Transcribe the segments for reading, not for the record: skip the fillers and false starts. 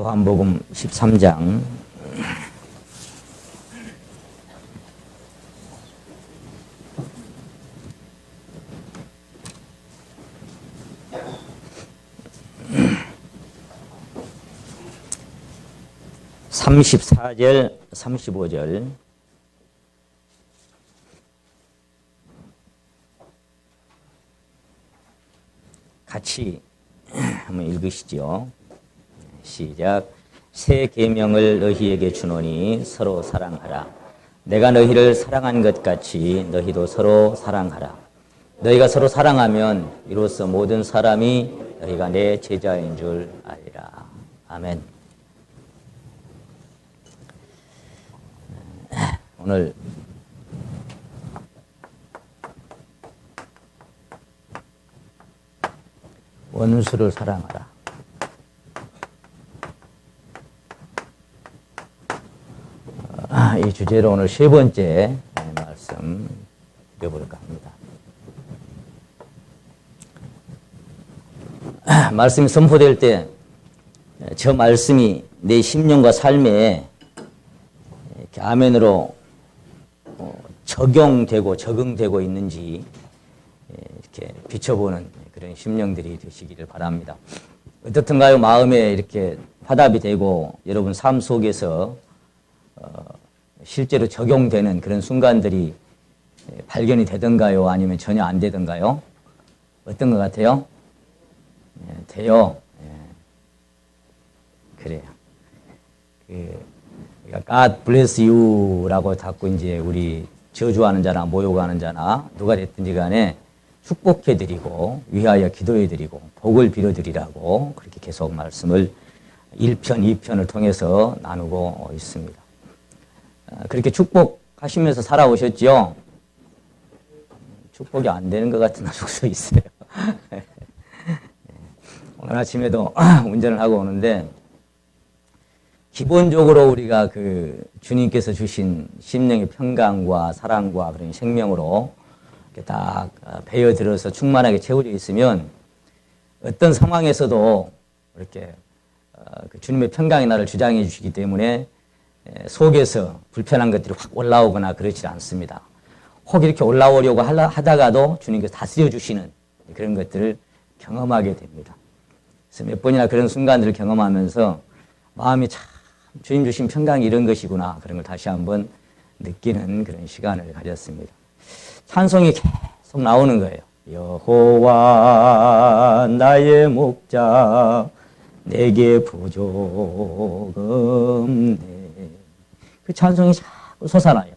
요한복음 13장 34절, 35절 같이 한번 읽으시죠. 시작. 새 계명을 너희에게 주노니 서로 사랑하라. 내가 너희를 사랑한 것 같이 너희도 서로 사랑하라. 너희가 서로 사랑하면 이로써 모든 사람이 너희가 내 제자인 줄 알리라. 아멘. 오늘 원수를 사랑하라. 이 주제로 오늘 세 번째 말씀 드려볼까 합니다. 말씀이 선포될 때 저 말씀이 내 심령과 삶에 이렇게 아멘으로 적용되고 있는지 이렇게 비춰보는 그런 심령들이 되시기를 바랍니다. 어떻든가요? 마음에 이렇게 화답이 되고 여러분 삶 속에서 실제로 적용되는 그런 순간들이 발견이 되던가요? 아니면 전혀 안 되던가요? 어떤 것 같아요? 돼요. 그래요. God bless you라고 자꾸 이제 우리 저주하는 자나 모욕하는 자나 누가 됐든지 간에 축복해드리고 위하여 기도해드리고 복을 빌어드리라고 그렇게 계속 말씀을 1편, 2편을 통해서 나누고 있습니다. 그렇게 축복하시면서 살아오셨죠? 축복이 안 되는 것 같은 속서 있어요. 오늘 아침에도 운전을 하고 오는데 기본적으로 우리가 그 주님께서 주신 심령의 평강과 사랑과 그런 생명으로 이렇게 딱 배어들어서 충만하게 채워져 있으면 어떤 상황에서도 이렇게 그 주님의 평강이 나를 주장해 주시기 때문에 속에서 불편한 것들이 확 올라오거나 그렇지 않습니다. 혹 이렇게 올라오려고 하다가도 주님께서 다스려 주시는 그런 것들을 경험하게 됩니다. 그래서 몇 번이나 그런 순간들을 경험하면서 마음이 참 주님 주신 평강이 이런 것이구나 그런 걸 다시 한번 느끼는 그런 시간을 가졌습니다. 찬송이 계속 나오는 거예요. 여호와 나의 목자 내게 부족 없네. 그 찬송이 자꾸 솟아나요.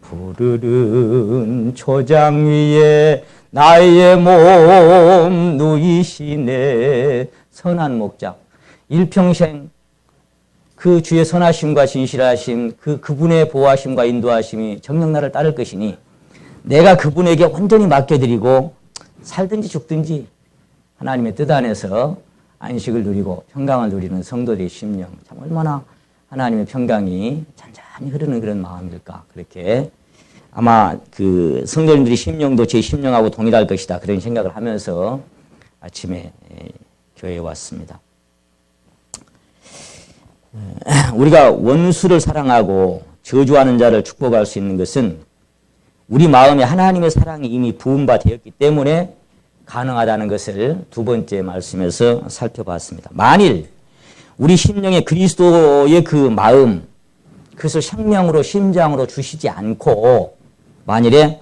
푸르른 초장 위에 나의 몸 누이시네. 선한 목자. 일평생 그 주의 선하심과 진실하심, 그분의 보호하심과 인도하심이 정녕 나를 따를 것이니 내가 그분에게 온전히 맡겨드리고 살든지 죽든지 하나님의 뜻 안에서 안식을 누리고 평강을 누리는 성도들의 심령, 참 얼마나 하나님의 평강이 잔잔히 흐르는 그런 마음일까. 그렇게 아마 그 성도님들의 심령도 제 심령하고 동일할 것이다. 그런 생각을 하면서 아침에 교회에 왔습니다. 우리가 원수를 사랑하고 저주하는 자를 축복할 수 있는 것은 우리 마음에 하나님의 사랑이 이미 부은 바 되었기 때문에 가능하다는 것을 두 번째 말씀에서 살펴봤습니다. 만일 우리 심령에 그리스도의 그 마음, 그것을 생명으로 심장으로 주시지 않고 만일에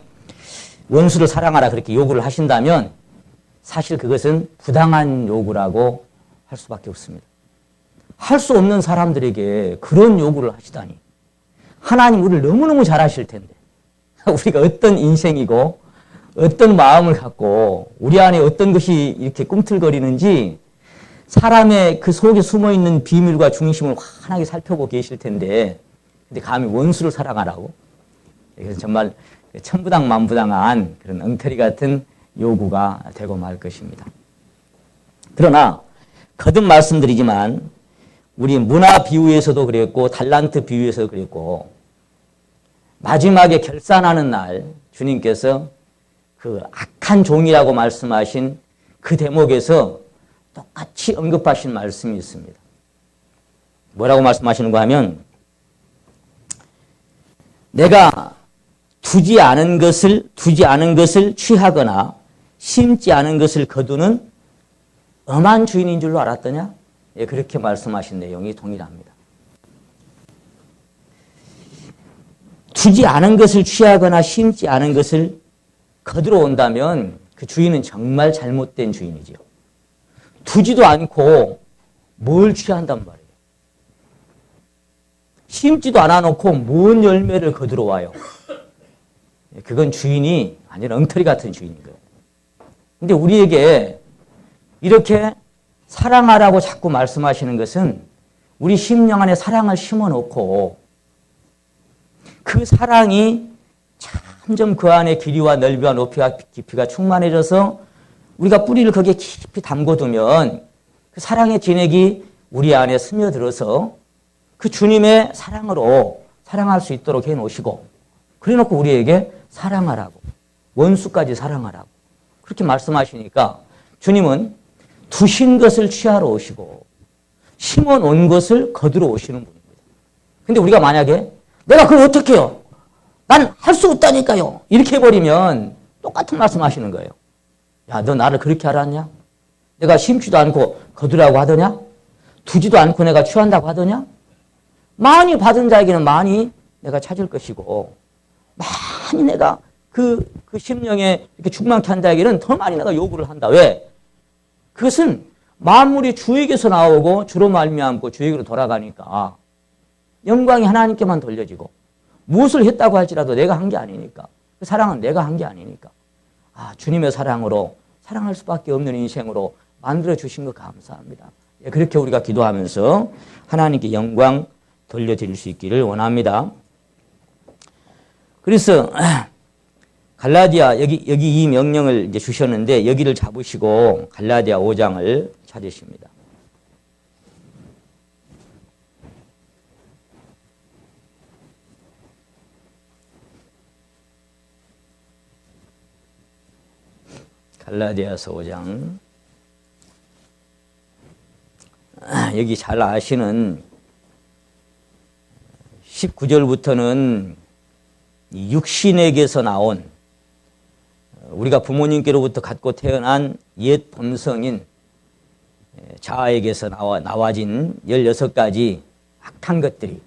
원수를 사랑하라 그렇게 요구를 하신다면 사실 그것은 부당한 요구라고 할 수밖에 없습니다. 할 수 없는 사람들에게 그런 요구를 하시다니. 하나님 우리를 너무너무 잘 아실 텐데 우리가 어떤 인생이고 어떤 마음을 갖고 우리 안에 어떤 것이 이렇게 꿈틀거리는지 사람의 그 속에 숨어있는 비밀과 중심을 환하게 살펴보고 계실 텐데 근데 감히 원수를 사랑하라고? 이것은 정말 천부당만부당한 그런 엉터리 같은 요구가 되고 말 것입니다. 그러나 거듭 말씀드리지만 우리 문화 비유에서도 그랬고 달란트 비유에서도 그랬고 마지막에 결산하는 날 주님께서 그 악한 종이라고 말씀하신 그 대목에서 똑같이 언급하신 말씀이 있습니다. 뭐라고 말씀하시는가 하면 내가 두지 않은 것을 취하거나 심지 않은 것을 거두는 엄한 주인인 줄로 알았더냐? 예, 그렇게 말씀하신 내용이 동일합니다. 두지 않은 것을 취하거나 심지 않은 것을 거두러 온다면 그 주인은 정말 잘못된 주인이죠. 두지도 않고 뭘 취한단 말이에요. 심지도 않아놓고 뭔 열매를 거두러 와요. 그건 주인이 아니라 엉터리 같은 주인인 거예요. 근데 우리에게 이렇게 사랑하라고 자꾸 말씀하시는 것은 우리 심령 안에 사랑을 심어놓고 그 사랑이 점점 그 안에 길이와 넓이와 높이와 깊이가 충만해져서 우리가 뿌리를 거기에 깊이 담궈두면 그 사랑의 진액이 우리 안에 스며들어서 그 주님의 사랑으로 사랑할 수 있도록 해놓으시고 그래놓고 우리에게 사랑하라고 원수까지 사랑하라고 그렇게 말씀하시니까 주님은 두신 것을 취하러 오시고 심어놓은 것을 거두러 오시는 분입니다. 근데 우리가 만약에 내가 그걸 어떻게 해요? 난 할 수 없다니까요. 이렇게 해버리면 똑같은 말씀하시는 거예요. 야, 너 나를 그렇게 알았냐? 내가 심지도 않고 거두라고 하더냐? 두지도 않고 내가 취한다고 하더냐? 많이 받은 자에게는 많이 내가 찾을 것이고 많이 내가 그 심령에 이렇게 충만케 한 자에게는 더 많이 내가 요구를 한다. 왜? 그것은 만물이 주에게서 나오고 주로 말미암고 주에게로 돌아가니까 영광이 하나님께만 돌려지고 무엇을 했다고 할지라도 내가 한 게 아니니까 그 사랑은 내가 한 게 아니니까 주님의 사랑으로 사랑할 수밖에 없는 인생으로 만들어 주신 것 감사합니다. 그렇게 우리가 기도하면서 하나님께 영광 돌려드릴 수 있기를 원합니다. 그래서 갈라디아 여기 이 명령을 이제 주셨는데 여기를 잡으시고 갈라디아 5장을 찾으십니다. 갈라디아서 5장 여기 잘 아시는 19절부터는 육신에게서 나온 우리가 부모님께로부터 갖고 태어난 옛 본성인 자아에게서 나와진 16가지 악한 것들이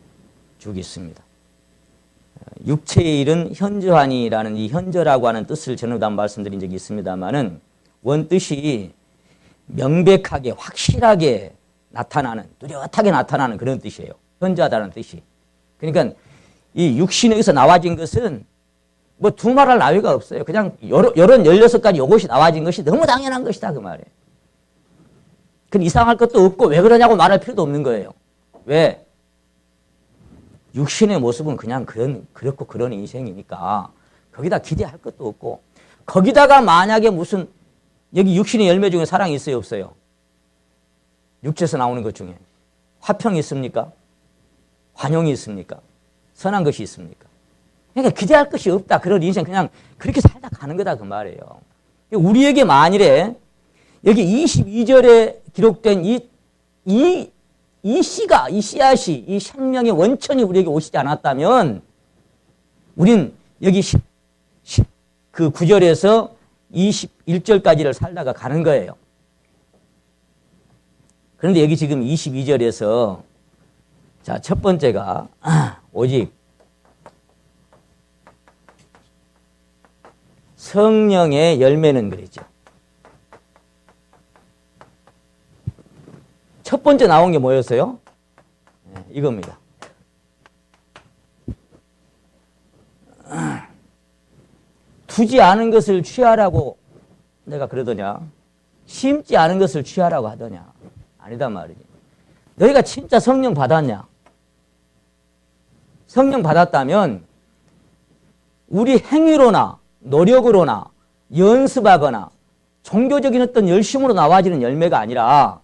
쭉 있습니다. 육체의 일은 현저하니라는 이 현저라고 하는 뜻을 전에도 한번 말씀드린 적이 있습니다만은 원뜻이 명백하게 확실하게 나타나는 뚜렷하게 나타나는 그런 뜻이에요. 현저하다는 뜻이. 그러니까 이 육신에서 나와진 것은 뭐 두말할 나위가 없어요. 그냥 이런 16가지 요것이 나와진 것이 너무 당연한 것이다 그 말이에요. 그건 이상할 것도 없고 왜 그러냐고 말할 필요도 없는 거예요. 왜? 육신의 모습은 그냥 그렇고 그런 인생이니까 거기다 기대할 것도 없고 거기다가 만약에 무슨 여기 육신의 열매 중에 사랑이 있어요 없어요? 육체에서 나오는 것 중에 화평이 있습니까? 환용이 있습니까? 선한 것이 있습니까? 그러니까 기대할 것이 없다. 그런 인생 그냥 그렇게 살다 가는 거다 그 말이에요. 우리에게 만일에 여기 22절에 기록된 이 씨앗이 이 생명의 원천이 우리에게 오시지 않았다면 우린 여기 그 9절에서 21절까지를 살다가 가는 거예요. 그런데 여기 지금 22절에서 자, 첫 번째가 오직 성령의 열매는 그랬죠. 첫 번째 나온 게 뭐였어요? 네, 이겁니다. 두지 않은 것을 취하라고 내가 그러더냐? 심지 않은 것을 취하라고 하더냐? 아니다 말이지. 너희가 진짜 성령 받았냐? 성령 받았다면 우리 행위로나 노력으로나 연습하거나 종교적인 어떤 열심으로 나와지는 열매가 아니라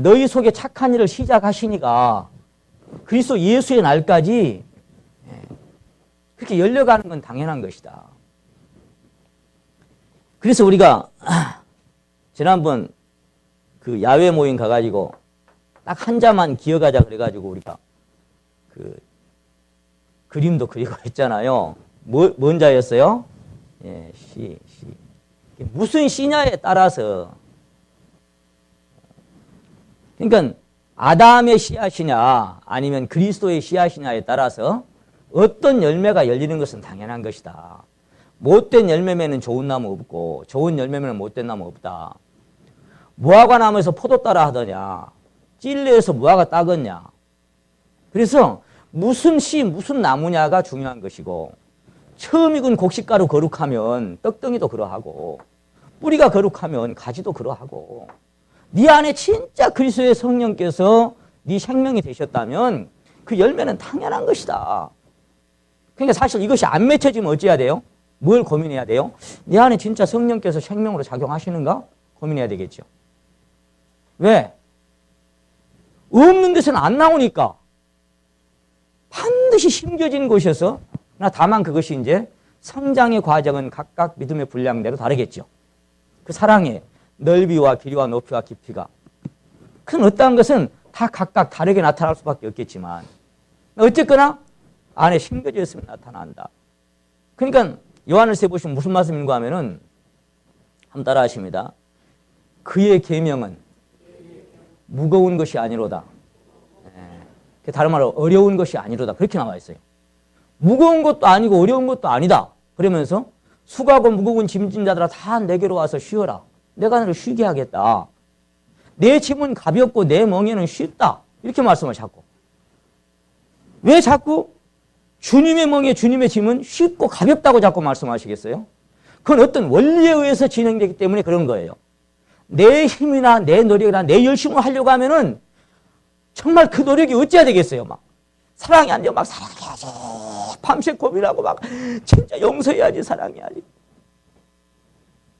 너희 속에 착한 일을 시작하시니까 그리스도 예수의 날까지 그렇게 열려가는 건 당연한 것이다. 그래서 우리가 지난번 그 야외 모임 가가지고 딱 한 자만 기억하자 그래가지고 우리가 그 그림도 그리고 했잖아요. 뭔 자였어요? 예, 씨. 무슨 씨냐에 따라서. 그러니까 아담의 씨앗이냐 아니면 그리스도의 씨앗이냐에 따라서 어떤 열매가 열리는 것은 당연한 것이다. 못된 열매면은 좋은 나무 없고 좋은 열매면은 못된 나무 없다. 무화과 나무에서 포도 따라 하더냐 찔레에서 무화과 따겠냐. 그래서 무슨 씨 무슨 나무냐가 중요한 것이고 처음 익은 곡식가루 거룩하면 떡덩이도 그러하고 뿌리가 거룩하면 가지도 그러하고 네 안에 진짜 그리스도의 성령께서 네 생명이 되셨다면 그 열매는 당연한 것이다. 그러니까 사실 이것이 안 맺혀지면 어찌해야 돼요? 뭘 고민해야 돼요? 네 안에 진짜 성령께서 생명으로 작용하시는가? 고민해야 되겠죠. 왜? 없는 것은 안 나오니까 반드시 심겨진 것이어서 다만 그것이 이제 성장의 과정은 각각 믿음의 분량대로 다르겠죠. 그 사랑의 넓이와 길이와 높이와 깊이가 큰 어떠한 것은 다 각각 다르게 나타날 수밖에 없겠지만 어쨌거나 안에 심겨져 있으면 나타난다. 그러니까 요한일서에 보시면 무슨 말씀인가 하면은 한번 따라 하십니다. 그의 계명은 무거운 것이 아니로다. 다른 말로 어려운 것이 아니로다. 그렇게 나와 있어요. 무거운 것도 아니고 어려운 것도 아니다. 그러면서 수고하고 무거운 짐진 자들아 다 내게로 와서 쉬어라. 내가 너를 쉬게 하겠다. 내 짐은 가볍고 내 멍에는 쉽다. 이렇게 말씀을 자꾸. 왜 자꾸 주님의 멍에 주님의 짐은 쉽고 가볍다고 자꾸 말씀하시겠어요? 그건 어떤 원리에 의해서 진행되기 때문에 그런 거예요. 내 힘이나 내 노력이나 내 열심을 하려고 하면은 정말 그 노력이 어찌해야 되겠어요? 막 사랑이 안 돼요. 막 사랑해야지. 밤새 고민하고 막 진짜 용서해야지 사랑해야지.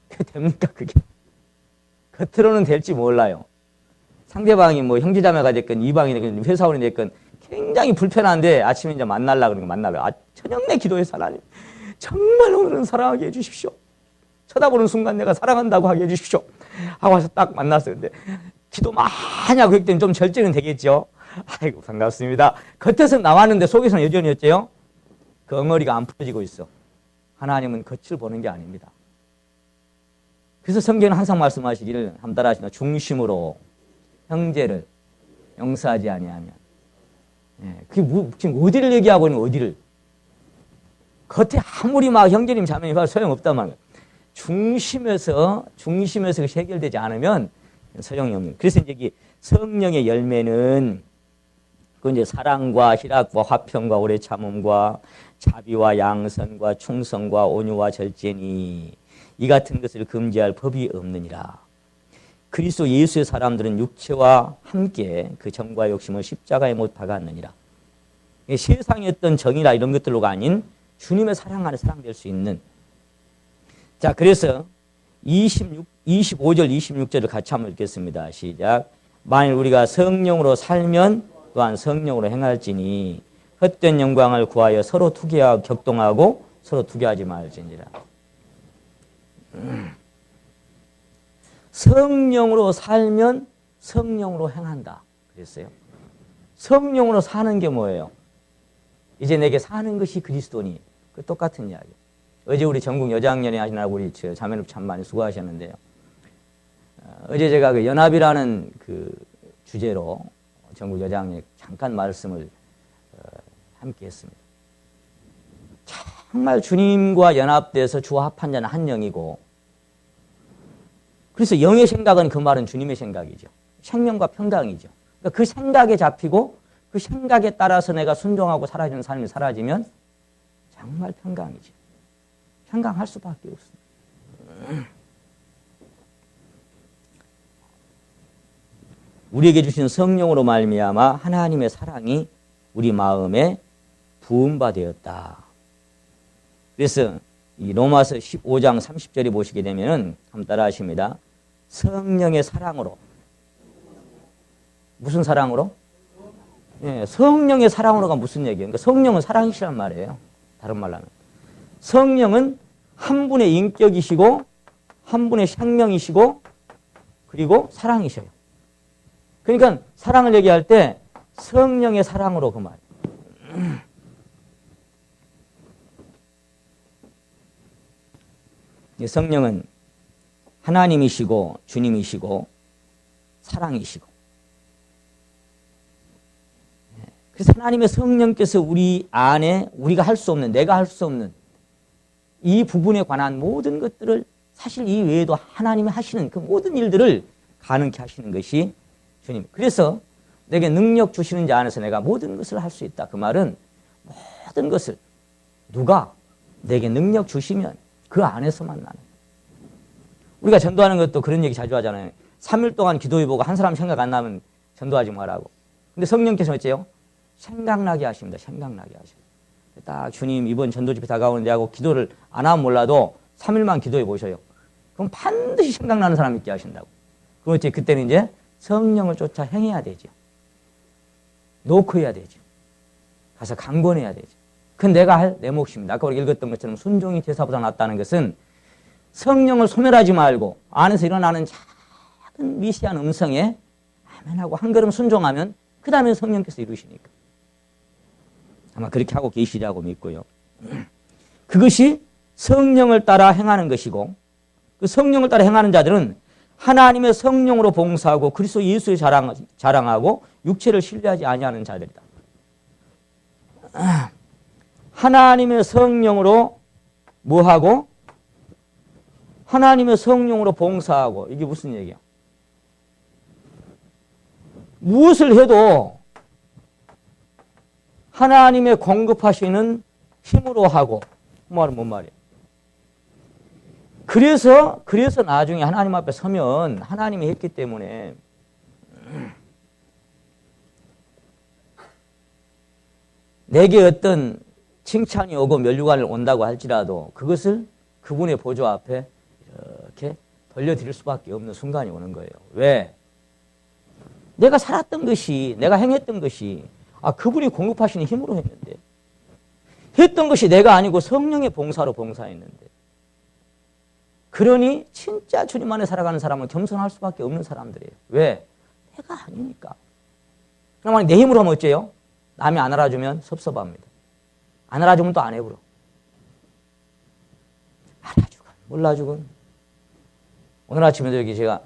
그게 됩니까 그게? 겉으로는 될지 몰라요. 상대방이 뭐 형제자매가 됐건 이방이 됐건 회사원이 됐건 굉장히 불편한데 아침에 이제 만나려고 그러니까 만나려고. 저녁 내 기도해서 하나님 정말 오늘은 사랑하게 해주십시오. 쳐다보는 순간 내가 사랑한다고 하게 해주십시오. 하고 와서 딱 만났어요. 근데 기도 많이 하고 그랬더니 좀 절제는 되겠죠. 아이고 반갑습니다. 겉에서는 나왔는데 속에서는 여전히 어째요? 그 엉어리가 안 풀어지고 있어. 하나님은 겉을 보는 게 아닙니다. 그래서 성경은 항상 말씀하시기를 한번 따라 하시나 중심으로 형제를 용서하지 아니하면. 그게 지금 어디를 얘기하고 있는 어디를? 겉에 아무리 막 형제님 자매님 봐도 소용없단 말이에요. 중심에서 해결되지 않으면 소용이 없는. 그래서 이제 성령의 열매는 그 이제 사랑과 희락과 화평과 오래 참음과 자비와 양선과 충성과 온유와 절제니 이 같은 것을 금지할 법이 없느니라. 그리스도 예수의 사람들은 육체와 함께 그 정과 욕심을 십자가에 못 박았느니라. 세상의 어떤 정의나 이런 것들로가 아닌 주님의 사랑 안에 사랑될 수 있는. 자, 그래서 25절, 26절을 같이 한번 읽겠습니다. 시작. 만일 우리가 성령으로 살면 또한 성령으로 행할지니 헛된 영광을 구하여 서로 투기하고 격동하고 서로 투기하지 말지니라. 성령으로 살면 성령으로 행한다. 그랬어요. 성령으로 사는 게 뭐예요? 이제 내게 사는 것이 그리스도니. 그 똑같은 이야기. 어제 우리 전국 여자학년회 하시느라고 우리 자매님 참 많이 수고하셨는데요. 어제 제가 그 연합이라는 그 주제로 전국 여자학년회 잠깐 말씀을 함께 했습니다. 정말 주님과 연합돼서 주와 합한 자는 한 영이고, 그래서 영의 생각은 그 말은 주님의 생각이죠. 생명과 평강이죠. 그러니까 그 생각에 잡히고 그 생각에 따라서 내가 순종하고 살아지는 삶이 사라지면 정말 평강이죠. 평강할 수밖에 없습니다. 우리에게 주신 성령으로 말미암아 하나님의 사랑이 우리 마음에 부음받았다. 그래서 이 로마서 15장 30절에 보시게 되면은 한번 따라 하십니다. 성령의 사랑으로. 무슨 사랑으로? 예, 성령의 사랑으로가 무슨 얘기예요? 그러니까 성령은 사랑이시란 말이에요. 다른 말로 하면. 성령은 한 분의 인격이시고 한 분의 생명이시고 그리고 사랑이셔요. 그러니까 사랑을 얘기할 때 성령의 사랑으로 그 말. 성령은 하나님이시고 주님이시고 사랑이시고, 그래서 하나님의 성령께서 우리 안에 우리가 할 수 없는, 내가 할 수 없는 이 부분에 관한 모든 것들을, 사실 이 외에도 하나님이 하시는 그 모든 일들을 가능케 하시는 것이 주님. 그래서 내게 능력 주시는 자 안에서 내가 모든 것을 할 수 있다. 그 말은 모든 것을 누가 내게 능력 주시면 그 안에서만 나는. 우리가 전도하는 것도 그런 얘기 자주 하잖아요. 3일 동안 기도해보고 한 사람 생각 안 나면 전도하지 말라고. 근데 성령께서 어째요? 생각나게 하십니다. 생각나게 하십니다. 딱 주님 이번 전도 집회 다가오는데 하고 기도를 안 하면 몰라도 3일만 기도해 보셔요. 그럼 반드시 생각나는 사람 있게 하신다고. 그럼 어째 그때는 이제 성령을 쫓아 행해야 되죠. 놓고 해야 되죠. 가서 강권해야 되죠. 그건 내가 할 내 몫입니다. 아까 우리가 읽었던 것처럼 순종이 제사보다 낫다는 것은 성령을 소멸하지 말고 안에서 일어나는 작은 미시한 음성에 아멘하고 한 걸음 순종하면 그 다음에 성령께서 이루시니까. 아마 그렇게 하고 계시리라고 믿고요. 그것이 성령을 따라 행하는 것이고, 그 성령을 따라 행하는 자들은 하나님의 성령으로 봉사하고 그리스도 예수에 자랑하고 육체를 신뢰하지 아니하는 자들이다. 하나님의 성령으로 뭐하고? 하나님의 성령으로 봉사하고. 이게 무슨 얘기야? 무엇을 해도 하나님의 공급하시는 힘으로 하고. 그 말은 뭔 말이에요? 그래서 나중에 하나님 앞에 서면 하나님이 했기 때문에 내게 어떤 칭찬이 오고 면류관을 온다고 할지라도 그것을 그분의 보좌 앞에 이렇게 돌려드릴 수밖에 없는 순간이 오는 거예요. 왜? 내가 살았던 것이, 내가 행했던 것이 그분이 공급하시는 힘으로 했는데, 했던 것이 내가 아니고 성령의 봉사로 봉사했는데, 그러니 진짜 주님 안에 살아가는 사람은 겸손할 수밖에 없는 사람들이에요. 왜? 내가 아니니까. 그럼 만약 내 힘으로 하면 어째요? 남이 안 알아주면 섭섭합니다. 안 알아주면 또 안 해버려. 알아주건 몰라주건. 오늘 아침에도 여기 제가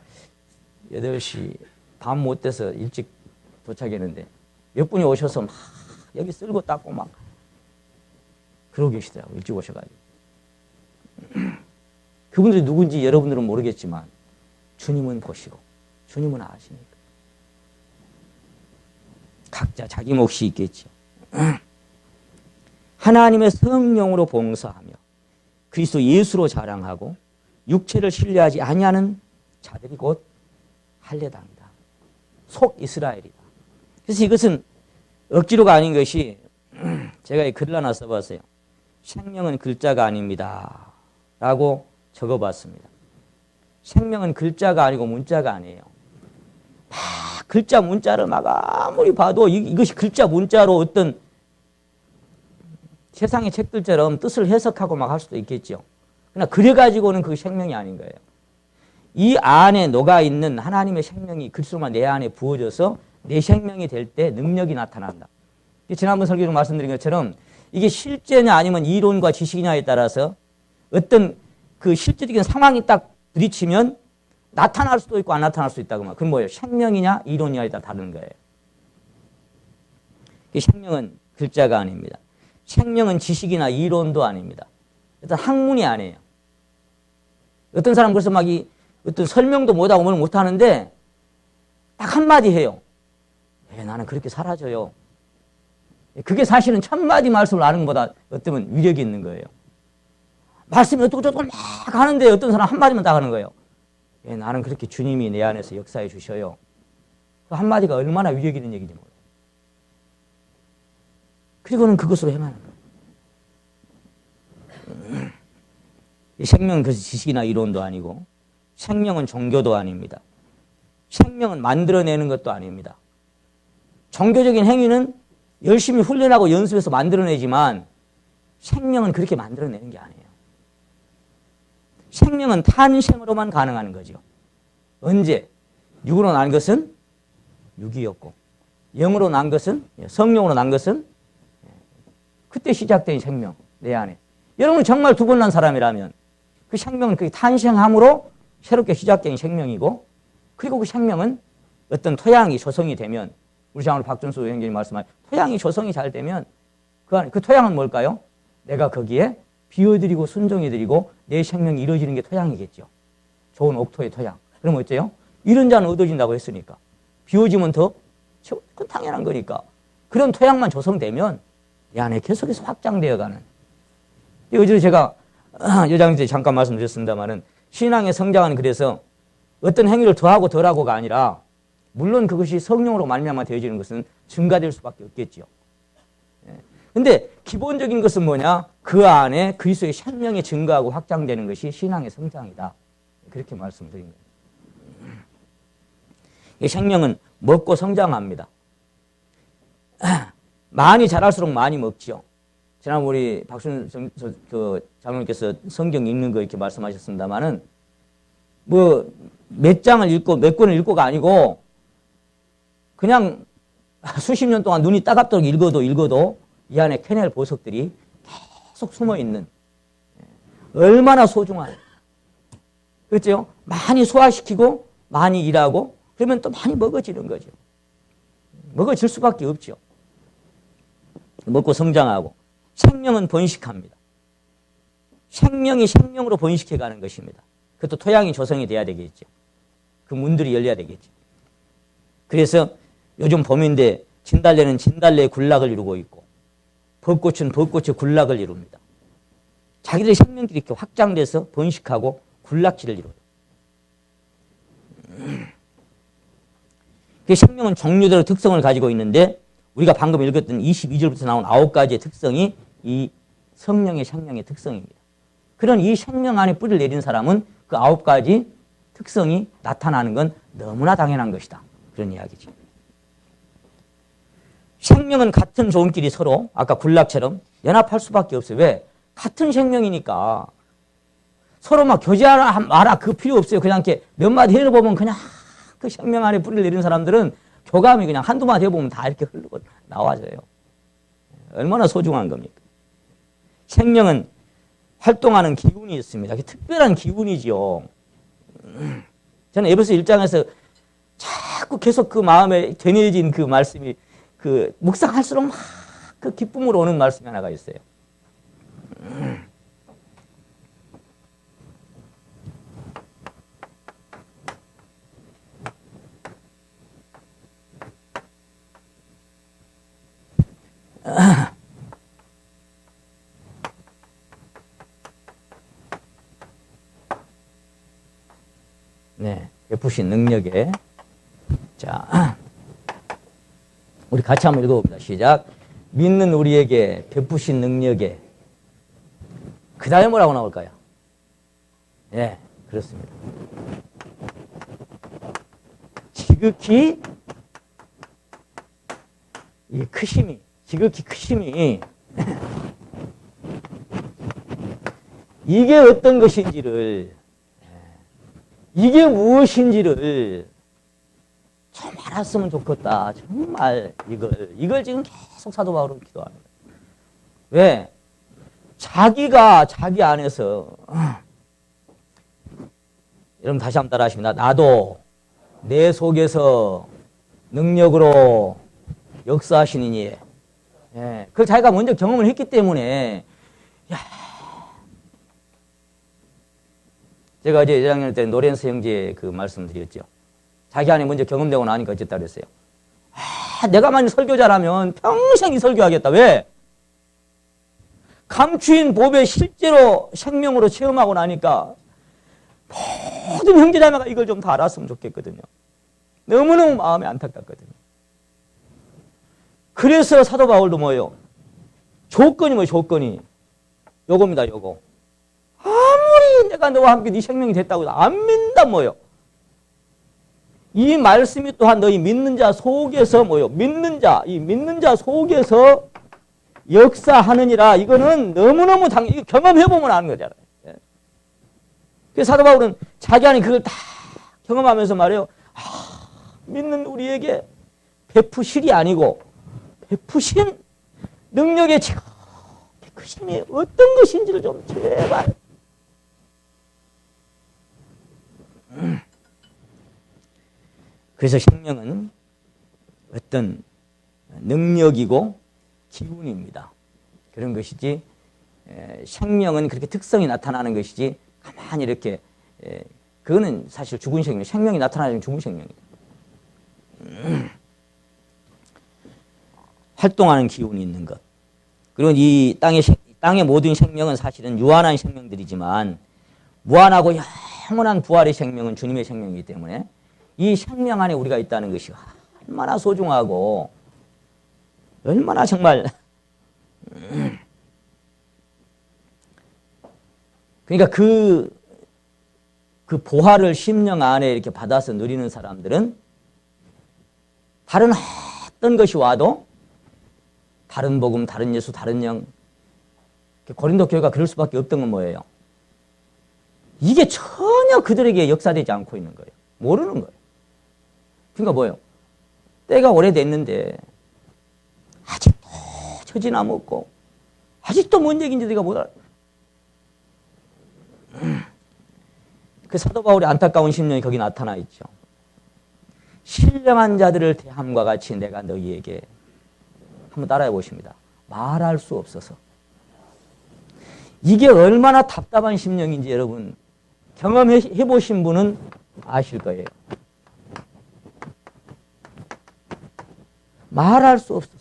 8시 밤 못 돼서 일찍 도착했는데 몇 분이 오셔서 막 여기 쓸고 닦고 막 그러고 계시더라고요. 일찍 오셔가지고. 그분들이 누군지 여러분들은 모르겠지만 주님은 보시고 주님은 아시니까. 각자 자기 몫이 있겠죠. 하나님의 성령으로 봉사하며 그리스도 예수로 자랑하고 육체를 신뢰하지 아니하는 자들이 곧 할례당이다. 속 이스라엘이다. 그래서 이것은 억지로가 아닌 것이, 제가 이 글을 하나 써봤어요. 생명은 글자가 아닙니다 라고 적어봤습니다. 생명은 글자가 아니고 문자가 아니에요. 막 글자 문자를 막 아무리 봐도 이것이 글자 문자로 어떤 세상의 책들처럼 뜻을 해석하고 막 할 수도 있겠죠. 그러나 그래가지고는 그게 생명이 아닌 거예요. 이 안에 녹아있는 하나님의 생명이 글수로만 내 안에 부어져서 내 생명이 될 때 능력이 나타난다. 지난번 설교 중 말씀드린 것처럼 이게 실제냐 아니면 이론과 지식이냐에 따라서 어떤 그 실제적인 상황이 딱 부딪히면 나타날 수도 있고 안 나타날 수도 있다고 말. 그건 뭐예요? 생명이냐 이론이냐에 따라 다른 거예요. 생명은 글자가 아닙니다. 생명은 지식이나 이론도 아닙니다. 일단 학문이 아니에요. 어떤 사람 그래서 막 어떤 설명도 못하고 뭘 못하는데 딱 한마디 해요. 나는 그렇게 사라져요. 그게 사실은 1000마디 말씀을 아는 것보다 어쩌면 위력이 있는 거예요. 말씀이 어쩌고저쩌고 막 하는데 어떤 사람 한마디만 딱 하는 거예요. 나는 그렇게 주님이 내 안에서 역사해 주셔요. 그 한마디가 얼마나 위력이 있는 얘기인지 몰라요. 그리고는 그것으로 행하는 거예요. 생명은 그래서 지식이나 이론도 아니고 생명은 종교도 아닙니다. 생명은 만들어내는 것도 아닙니다. 종교적인 행위는 열심히 훈련하고 연습해서 만들어내지만 생명은 그렇게 만들어내는 게 아니에요. 생명은 탄생으로만 가능한 거죠. 언제? 육으로 난 것은 육이었고, 영으로 난 것은, 성령으로 난 것은 그때 시작된 생명, 내 안에. 여러분 정말 두 번 난 사람이라면 그 생명은 그 탄생함으로 새롭게 시작된 생명이고, 그리고 그 생명은 어떤 토양이 조성이 되면, 우리 장로 박준수 형제님 말씀하신 토양이 조성이 잘 되면 그 토양은 뭘까요? 내가 거기에 비워드리고 순종해드리고 내 생명이 이루어지는 게 토양이겠죠. 좋은 옥토의 토양. 그럼 어째요? 이런 자는 얻어진다고 했으니까. 비워지면 더 그건 당연한 거니까. 그런 토양만 조성되면 이 안에 계속해서 확장되어가는. 어제 제가 여장님한테 잠깐 말씀드렸습니다만은 신앙의 성장은 그래서 어떤 행위를 더하고 덜하고가 아니라, 물론 그것이 성령으로 말미암아 되어지는 것은 증가될 수밖에 없겠죠. 근데 기본적인 것은 뭐냐? 그 안에 그리스도의 생명이 증가하고 확장되는 것이 신앙의 성장이다. 그렇게 말씀드린 거예요. 이 생명은 먹고 성장합니다. 많이 자랄수록 많이 먹죠. 지난 우리 박순 장로님께서 성경 읽는 거 이렇게 말씀하셨습니다만은, 뭐 몇 장을 읽고 몇 권을 읽고가 아니고 그냥 수십 년 동안 눈이 따갑도록 읽어도 이 안에 캐낼 보석들이 계속 숨어 있는, 얼마나 소중한, 그렇죠? 많이 소화시키고 많이 일하고 그러면 또 많이 먹어지는 거죠. 먹어질 수밖에 없죠. 먹고 성장하고. 생명은 번식합니다. 생명이 생명으로 번식해가는 것입니다. 그것도 토양이 조성이 돼야 되겠죠. 그 문들이 열려야 되겠죠. 그래서 요즘 봄인데 진달래는 진달래의 군락을 이루고 있고, 벚꽃은 벚꽃의 군락을 이룹니다. 자기들의 생명들이 이렇게 확장돼서 번식하고 군락지를 이루어요. 그 생명은 종류대로 특성을 가지고 있는데, 우리가 방금 읽었던 22절부터 나온 9가지의 특성이 이 성령의 생명의 특성입니다. 그런 이 생명 안에 뿌리를 내린 사람은 그 9가지 특성이 나타나는 건 너무나 당연한 것이다. 그런 이야기죠. 생명은 같은 좋은 길이 서로 아까 군락처럼 연합할 수밖에 없어요. 왜? 같은 생명이니까. 서로 막 교제하라 마라 그 필요 없어요. 그냥 이렇게 몇 마디 해보면 그냥 그 생명 안에 뿌리를 내린 사람들은 교감이 그냥 한두 마디 해보면 다 이렇게 흐르고 나와져요. 얼마나 소중한 겁니까? 생명은 활동하는 기운이 있습니다. 특별한 기운이죠. 저는 에베소 1장에서 자꾸 계속 그 마음에 되뇌진 그 말씀이 그 묵상할수록 막 그 기쁨으로 오는 말씀이 하나가 있어요. 네, 베푸신 능력에. 자, 우리 같이 한번 읽어봅니다. 시작. 믿는 우리에게 베푸신 능력에. 그 다음에 뭐라고 나올까요? 예, 그렇습니다. 지극히 이 크심이, 지극히 크심이 이게 어떤 것인지를, 이게 무엇인지를 좀 알았으면 좋겠다. 정말 이걸 지금 계속 사도 바울은 기도합니다. 왜? 자기가 자기 안에서, 여러분 다시 한번 따라 하십니다. 나도 내 속에서 능력으로 역사하시느니. 예, 그걸 자기가 먼저 경험을 했기 때문에, 야, 제가 어제 예장년 때 노렌스 형제 그 말씀드렸죠. 자기 안에 먼저 경험되고 나니까 어쨌다 그랬어요. 내가 만약 설교자라면 평생 이 설교하겠다. 왜? 감추인 법에 실제로 생명으로 체험하고 나니까 모든 형제자매가 이걸 좀 다 알았으면 좋겠거든요. 너무너무 마음이 안타깝거든요. 그래서 사도 바울도 뭐예요? 조건이 뭐예요? 조건이 요겁니다. 요거. 아무리 내가 너와 함께 네 생명이 됐다고 해도 안 믿는다 뭐예요? 이 말씀이 또한 너희 믿는 자 속에서 뭐요? 믿는 자 속에서 역사하느니라. 이거는 너무너무 이거 경험해보면 아는 거잖아요. 예. 그래서 사도 바울은 자기 안에 그걸 다 경험하면서 말해요. 믿는 우리에게 베푸실이 아니고 베푸신 능력의 지극히 크심이 어떤 것인지를 좀 제발. 그래서 생명은 어떤 능력이고 기운입니다. 그런 것이지 생명은 그렇게 특성이 나타나는 것이지 가만히 이렇게 그거는 사실 죽은 생명, 생명이 나타나는 죽은 생명이에요. 활동하는 기운이 있는 것. 그리고 이 땅의 모든 생명은 사실은 유한한 생명들이지만 무한하고 영원한 부활의 생명은 주님의 생명이기 때문에 이 생명 안에 우리가 있다는 것이 얼마나 소중하고 얼마나 정말 그러니까 그 보화를 심령 안에 이렇게 받아서 누리는 사람들은 다른 어떤 것이 와도 다른 복음, 다른 예수, 다른 영 고린도 교회가 그럴 수밖에 없던 건 뭐예요? 이게 전혀 그들에게 역사되지 않고 있는 거예요. 모르는 거예요. 그러니까 뭐예요? 때가 오래됐는데 아직도 처지나무 없고 아직도 뭔 얘기인지 내가 못 알아. 그 사도 바울의 안타까운 심령이 거기 나타나 있죠. 신령한 자들을 대함과 같이 내가 너희에게 한번 따라해 보십니다. 말할 수 없어서. 이게 얼마나 답답한 심령인지 여러분 경험해 보신 분은 아실 거예요. 말할 수 없어서.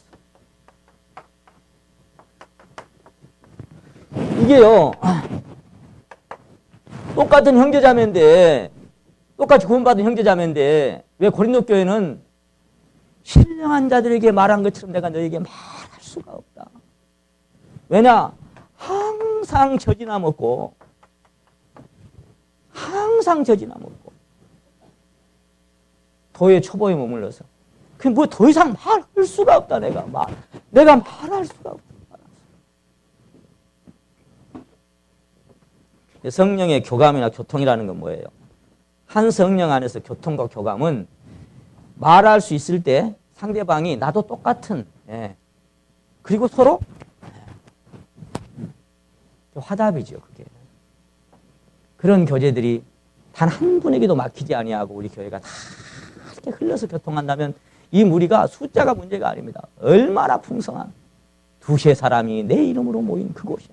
이게요. 똑같은 형제자매인데 똑같이 구원받은 형제자매인데 왜 고린도 교회는 신령한 자들에게 말한 것처럼 내가 너에게 말할 수가 없다. 왜냐? 항상 젖이나 먹고 항상 젖이나 먹고 도의 초보에 머물러서 그 뭐 더 이상 말할 수가 없다. 내가 말할 수가 없다. 성령의 교감이나 교통이라는 건 뭐예요? 한 성령 안에서 교통과 교감은 말할 수 있을 때 상대방이 나도 똑같은 그리고 서로 화답이죠. 그게 그런 교제들이 단 한 분에게도 막히지 아니하고 우리 교회가 다 이렇게 흘러서 교통한다면 이 무리가 숫자가 문제가 아닙니다. 얼마나 풍성한 두세 사람이 내 이름으로 모인 그곳이야.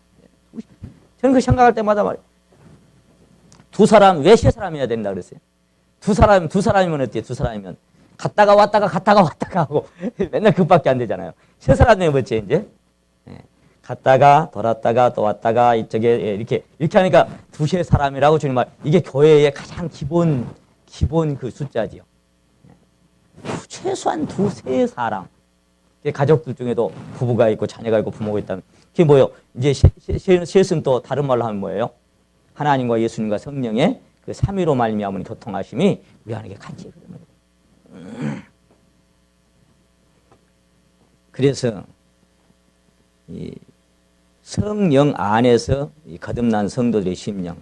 저는 그 생각할 때마다 말이에요. 두 사람 왜 세 사람이어야 된다 그랬어요? 두 사람이면 어때요? 두 사람이면 갔다가 왔다가 하고 맨날 그것밖에 안 되잖아요. 세 사람이면 뭐지 이제? 갔다가 돌았다가 또 왔다가 이쪽에 이렇게 하니까 두세 사람이라고 주님 말. 이게 교회의 가장 기본 그 숫자지요. 최소한 두세 사람. 가족들 중에도 부부가 있고 자녀가 있고 부모가 있다면 그게 뭐예요? 이제 셋은 또 다른 말로 하면 뭐예요? 하나님과 예수님과 성령의 그 삼위로 말미암은 교통하심이 우리 안에 같이 흐르는. 그래서 이 성령 안에서 이 거듭난 성도들의 심령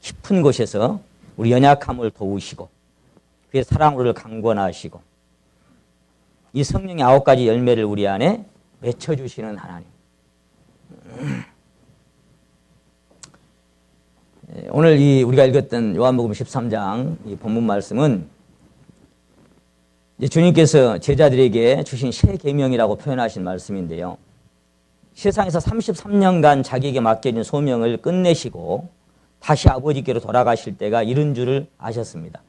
깊은 곳에서 우리 연약함을 도우시고 그의 사랑으로 강권하시고 이 성령의 9가지 열매를 우리 안에 맺혀주시는 하나님. 오늘 우리가 읽었던 요한복음 13장 이 본문 말씀은 이제 주님께서 제자들에게 주신 새 계명이라고 표현하신 말씀인데요. 세상에서 33년간 자기에게 맡겨진 소명을 끝내시고 다시 아버지께로 돌아가실 때가 이른 줄을 아셨습니다.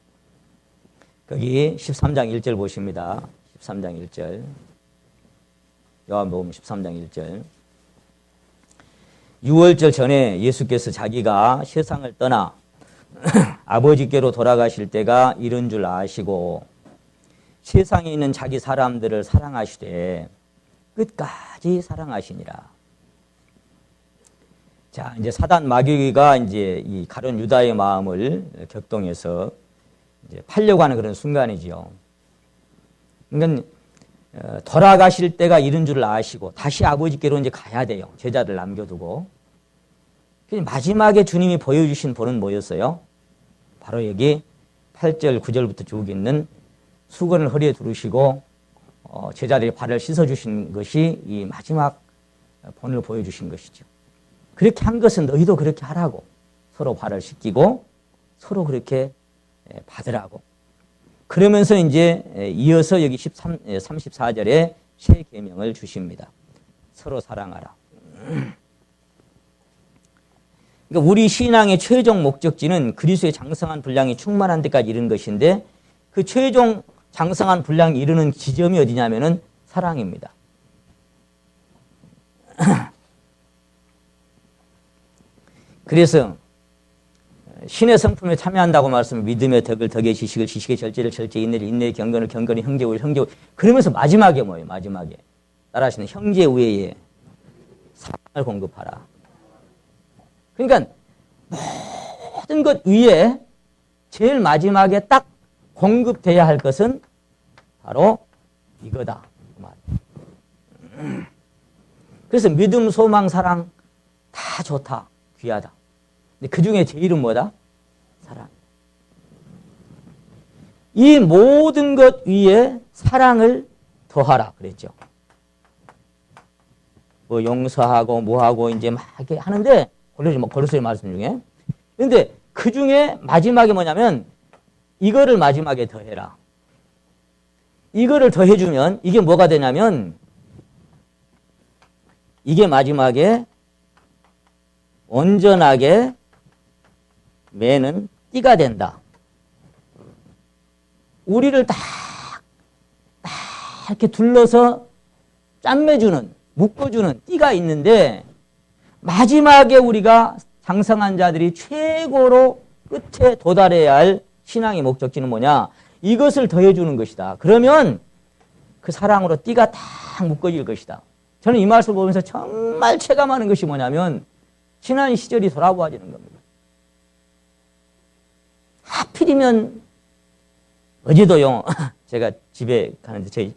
거기 13장 1절 보십니다. 13장 1절. 요한복음 13장 1절. 6월절 전에 예수께서 자기가 세상을 떠나 아버지께로 돌아가실 때가 이른 줄 아시고 세상에 있는 자기 사람들을 사랑하시되 끝까지 사랑하시니라. 자, 이제 사단 마귀가 이제 이 가룟 유다의 마음을 격동해서 이제 팔려고 하는 그런 순간이지요. 그러니까 돌아가실 때가 이른 줄을 아시고 다시 아버지께로 이제 가야 돼요. 제자들 남겨두고. 마지막에 주님이 보여주신 본은 뭐였어요? 바로 여기 8절, 9절부터 쭉 있는 수건을 허리에 두르시고 제자들이 발을 씻어주신 것이 이 마지막 본을 보여주신 것이죠. 그렇게 한 것은 너희도 그렇게 하라고. 서로 발을 씻기고 서로 그렇게 받으라고. 그러면서 이제 이어서 여기 34절에 새 계명을 주십니다. 서로 사랑하라. 그러니까 우리 신앙의 최종 목적지는 그리스도의 장성한 분량이 충만한 데까지 이르는 것인데 그 최종 장성한 분량이 이르는 지점이 어디냐면은 사랑입니다. 그래서 신의 성품에 참여한다고 말씀을 믿음의 덕을 덕의 지식을 지식의 절제를 절제 인내를 인내의 경건을 경건이 형제 우애 형제 우애 그러면서 마지막에 뭐예요? 마지막에 따라하시는 형제 우애에 사랑을 공급하라. 그러니까 모든 것 위에 제일 마지막에 딱 공급돼야 할 것은 바로 이거다. 그래서 믿음, 소망, 사랑 다 좋다. 귀하다. 근데 그 중에 제일은 뭐다? 사랑. 이 모든 것 위에 사랑을 더하라 그랬죠. 뭐 용서하고 뭐하고 이제 막 이렇게 하는데 고린도서 말씀 중에. 그런데 그 중에 마지막에 뭐냐면 이거를 마지막에 더해라. 이거를 더해주면 이게 뭐가 되냐면 이게 마지막에 온전하게 매는 띠가 된다. 우리를 딱 이렇게 둘러서 짠매주는, 묶어주는 띠가 있는데 마지막에 우리가 장성한 자들이 최고로 끝에 도달해야 할 신앙의 목적지는 뭐냐? 이것을 더해주는 것이다. 그러면 그 사랑으로 띠가 딱 묶어질 것이다. 저는 이 말씀을 보면서 정말 체감하는 것이 뭐냐면 지난 시절이 돌아보아지는 겁니다. 하필이면 어제도요. 제가 집에 가는데 저희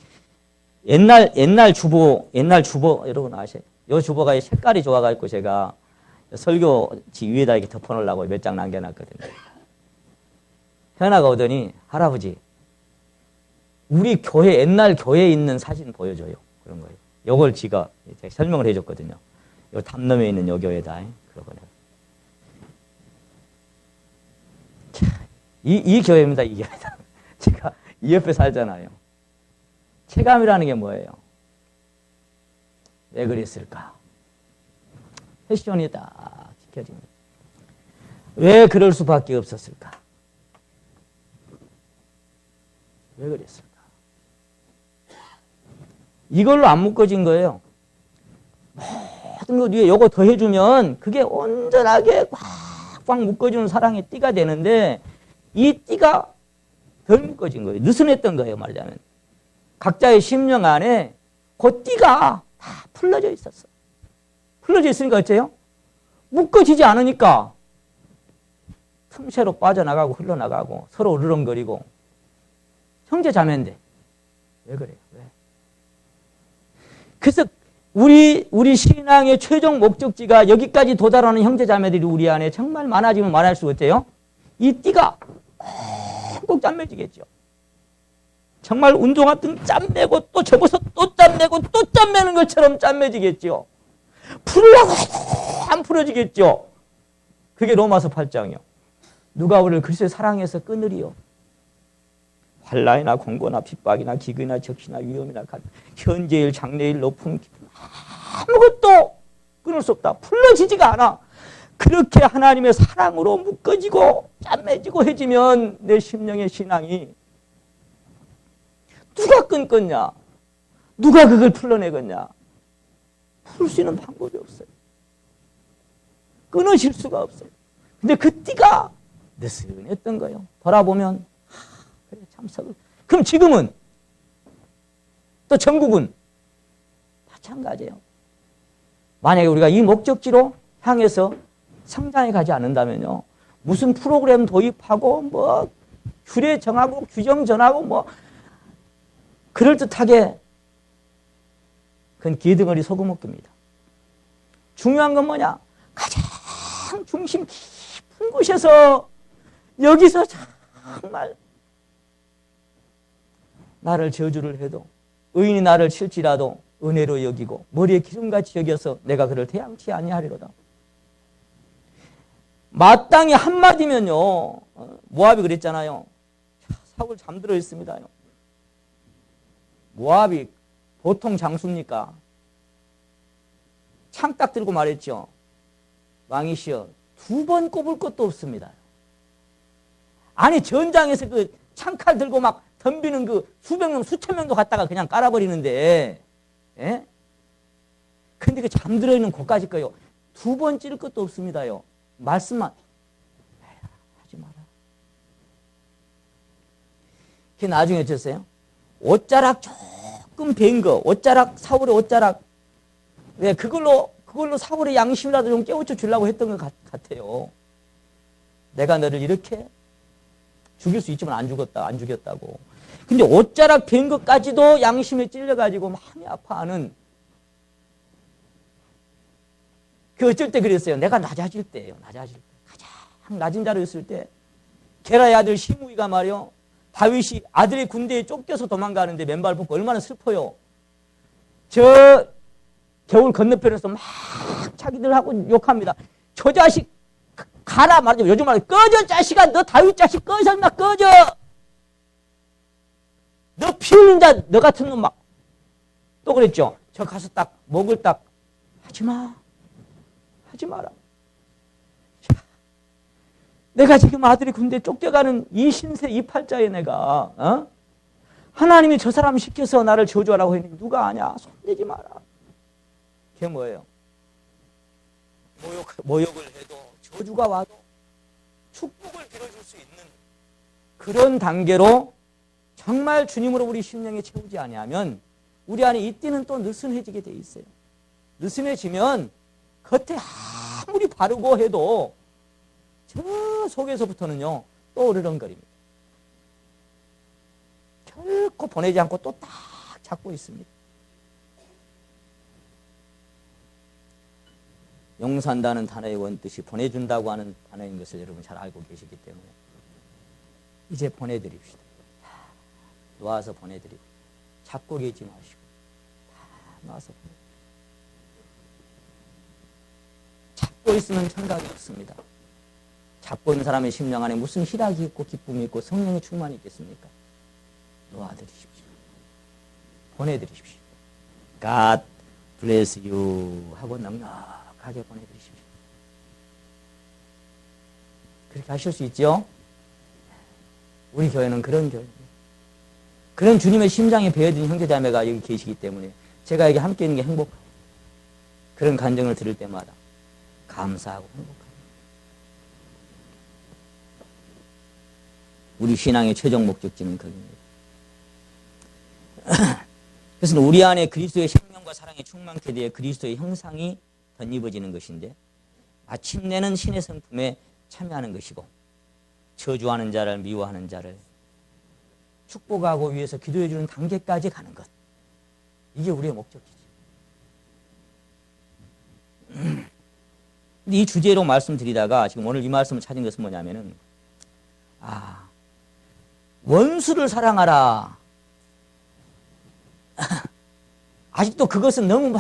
옛날 주보 여러분 아세요? 요 주보가 색깔이 좋아가지고 제가 설교지 위에다 이렇게 덮어놓으려고 몇 장 남겨놨거든요. 현아가 오더니 할아버지 우리 교회 옛날 교회에 있는 사진 보여줘요. 그런 거예요. 요걸 제가 설명을 해줬거든요. 요 담nom에 있는 요 교회다. 그러거든요. 이 교회입니다. 이 교회다. 제가 이 옆에 살잖아요. 체감이라는 게 뭐예요? 왜 그랬을까? 패션이 딱 지켜집니다. 왜 그럴 수밖에 없었을까? 왜 그랬을까? 이걸로 안 묶어진 거예요. 모든 것 위에 요거 더해주면 그게 온전하게 꽉꽉 묶어주는 사랑의 띠가 되는데 이 띠가 덜 묶어진 거예요. 느슨했던 거예요. 말하자면. 각자의 심령 안에 그 띠가 다 풀러져 있었어. 풀러져 있으니까 어째요? 묶어지지 않으니까 틈새로 빠져나가고 흘러나가고 서로 으르렁거리고 형제 자매인데 왜 그래요? 왜? 그래서 우리 신앙의 최종 목적지가 여기까지 도달하는 형제 자매들이 우리 안에 정말 많아지면 많을수록 어때요? 이 띠가 꼭 짠매지겠죠. 정말 운동화 등 짠매고 또 접어서 또 짠매고 또 짠매는 것처럼 짠매지겠죠. 풀으려고 안 풀어지겠죠. 그게 로마서 8장이요. 누가 우리를 그리스도의 사랑해서 끊으리요. 환난이나 공고나 핍박이나 기근이나 적시나 위험이나 현재일 장래일 높은 아무것도 끊을 수 없다. 풀어지지가 않아. 그렇게 하나님의 사랑으로 묶어지고 짠매지고 해지면 내 심령의 신앙이 누가 끊겠냐? 누가 그걸 풀어내겠냐? 풀 수 있는 방법이 없어요. 끊어질 수가 없어요. 근데 그 띠가 느슨했던 거예요. 돌아보면 그래 참 썩을. 그럼 지금은 또 전국은 마찬가지예요. 만약에 우리가 이 목적지로 향해서 성장해 가지 않는다면요. 무슨 프로그램 도입하고 뭐 규례 정하고 규정 정하고 뭐 그럴듯하게 그건 기둥어리 소금먹기입니다. 중요한 건 뭐냐? 가장 중심 깊은 곳에서 여기서 정말 나를 저주를 해도 의인이 나를 칠지라도 은혜로 여기고 머리에 기름같이 여겨서 내가 그를 대항치 아니하리로다. 마땅히 한마디면요, 모압이 그랬잖아요. 사울 잠들어 있습니다요. 모압이 보통 장수입니까? 창 딱 들고 말했죠. 왕이시여, 2번 꼽을 것도 없습니다. 아니, 전장에서 그 창칼 들고 막 덤비는 그 수백 명, 수천 명도 갖다가 그냥 깔아버리는데, 예? 근데 그 잠들어 있는 곳까지 거요. 2번 찌를 것도 없습니다요. 말씀만 하지 마라. 그 나중에 어쩌세요? 옷자락 조금 벤 거, 옷자락, 사울의 옷자락, 왜 그걸로 사울의 양심이라도 좀 깨우쳐 주려고 했던 것 같아요. 내가 너를 이렇게 죽일 수 있지만 안 죽였다고. 근데 옷자락 벤 것까지도 양심에 찔려가지고 마음이 아파하는, 그 어쩔 때 그랬어요. 내가 낮아질 때예요. 낮아질 때. 가장 낮은 자로 있을 때, 게라의 아들 시므이가 말이요, 다윗이 아들의 군대에 쫓겨서 도망가는데 맨발 벗고 얼마나 슬퍼요. 저 겨울 건너편에서 막 자기들하고 욕합니다. 저 자식 가라 말이죠. 요즘 말로 꺼져 자식아, 너 다윗 자식 꺼져 임마, 꺼져. 너 피 흘린 자, 너 같은 놈 막. 또 그랬죠. 저 가서 딱 목을 딱 하지마, 하지 마라. 내가 지금 아들이 군대에 쫓겨가는 이 신세 이 팔자에 내가 하나님이 저 사람 시켜서 나를 저주하라고 했는데 누가 아냐? 손대지 마라. 그게 뭐예요? 모욕을 해도 저주가 와도 축복을 빌어줄 수 있는 그런 단계로 정말 주님으로 우리 심령에 채우지 아니하면 우리 안에 이 띠는 또 느슨해지게 돼 있어요. 느슨해지면 겉에 아무리 바르고 해도 저 속에서부터는요 또 으르렁거립니다. 결코 보내지 않고 또 딱 잡고 있습니다. 용서한다는 단어의 원뜻이 보내준다고 하는 단어인 것을 여러분 잘 알고 계시기 때문에 이제 보내드립시다. 놓아서 보내드리고 잡고 계지 마시고 다 놓아서 보내드립니다. 잡고 있으면 청각이 없습니다. 잡고 있는 사람의 심령 안에 무슨 희락이 있고 기쁨이 있고 성령의 충만이 있겠습니까? 놓아드리십시오. 보내드리십시오. God bless you 하고 넉넉하게 보내드리십시오. 그렇게 하실 수 있죠? 우리 교회는 그런 교회입니다. 그런 주님의 심장에 배어든 형제자매가 여기 계시기 때문에 제가 여기 함께 있는 게 행복해요. 그런 간증을 들을 때마다 감사하고 행복합니다. 우리 신앙의 최종 목적지는 거기입니다. 그래서 우리 안에 그리스도의 생명과 사랑이 충만케 되어 그리스도의 형상이 덧입어지는 것인데 마침내는 신의 성품에 참여하는 것이고 저주하는 자를 미워하는 자를 축복하고 위해서 기도해 주는 단계까지 가는 것. 이게 우리의 목적이지. 근데 이 주제로 말씀드리다가 지금 오늘 이 말씀을 찾은 것은 뭐냐면은 원수를 사랑하라. 아직도 그것은 너무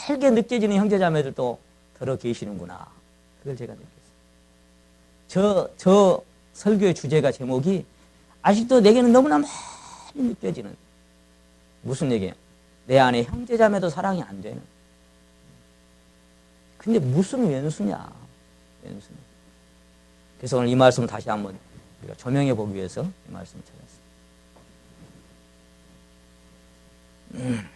멀게 느껴지는 형제자매들도 들어 계시는구나. 그걸 제가 느꼈어요. 저 설교의 주제가 제목이 아직도 내게는 너무나 멀리 느껴지는 무슨 얘기예요? 내 안에 형제자매도 사랑이 안 되는. 근데 무슨 왼수냐? 왼수냐? 그래서 오늘 이 말씀을 다시 한번 우리가 조명해 보기 위해서 이 말씀을 찾았습니다.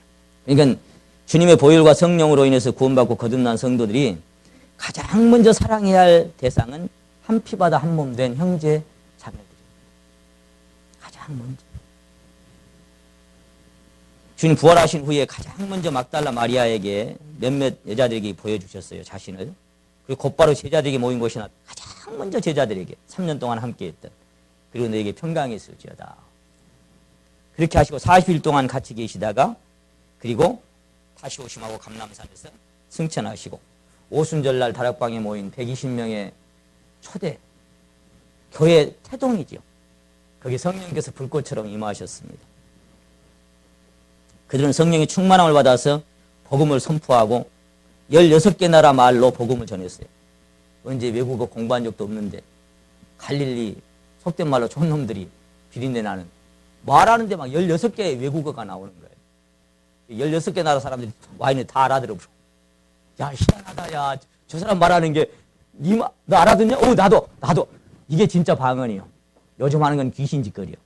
그러니까 주님의 보혈과 성령으로 인해서 구원받고 거듭난 성도들이 가장 먼저 사랑해야 할 대상은 한 피바다 한 몸 된 형제 자매들입니다. 가장 먼저. 주님 부활하신 후에 가장 먼저 막달라 마리아에게 몇몇 여자들에게 보여주셨어요. 자신을. 그리고 곧바로 제자들에게 모인 곳이나 가장 먼저 제자들에게 3년 동안 함께했던 그리고 너에게 평강이 있을지어다. 그렇게 하시고 40일 동안 같이 계시다가 그리고 다시 오심하고 감람산에서 승천하시고 오순절날 다락방에 모인 120명의 초대 교회 태동이죠. 거기 성령께서 불꽃처럼 임하셨습니다. 그들은 성령의 충만함을 받아서 복음을 선포하고 16개 나라 말로 복음을 전했어요. 언제 외국어 공부한 적도 없는데 갈릴리 속된 말로 촌놈들이 비린내 나는 말하는데 막 16개의 외국어가 나오는 거예요. 16개 나라 사람들이 와인을 다 알아들어. 야, 희한하다. 야, 저 사람 말하는 게 너 알아듣냐? 나도. 이게 진짜 방언이요. 요즘 하는 건 귀신 짓거리요.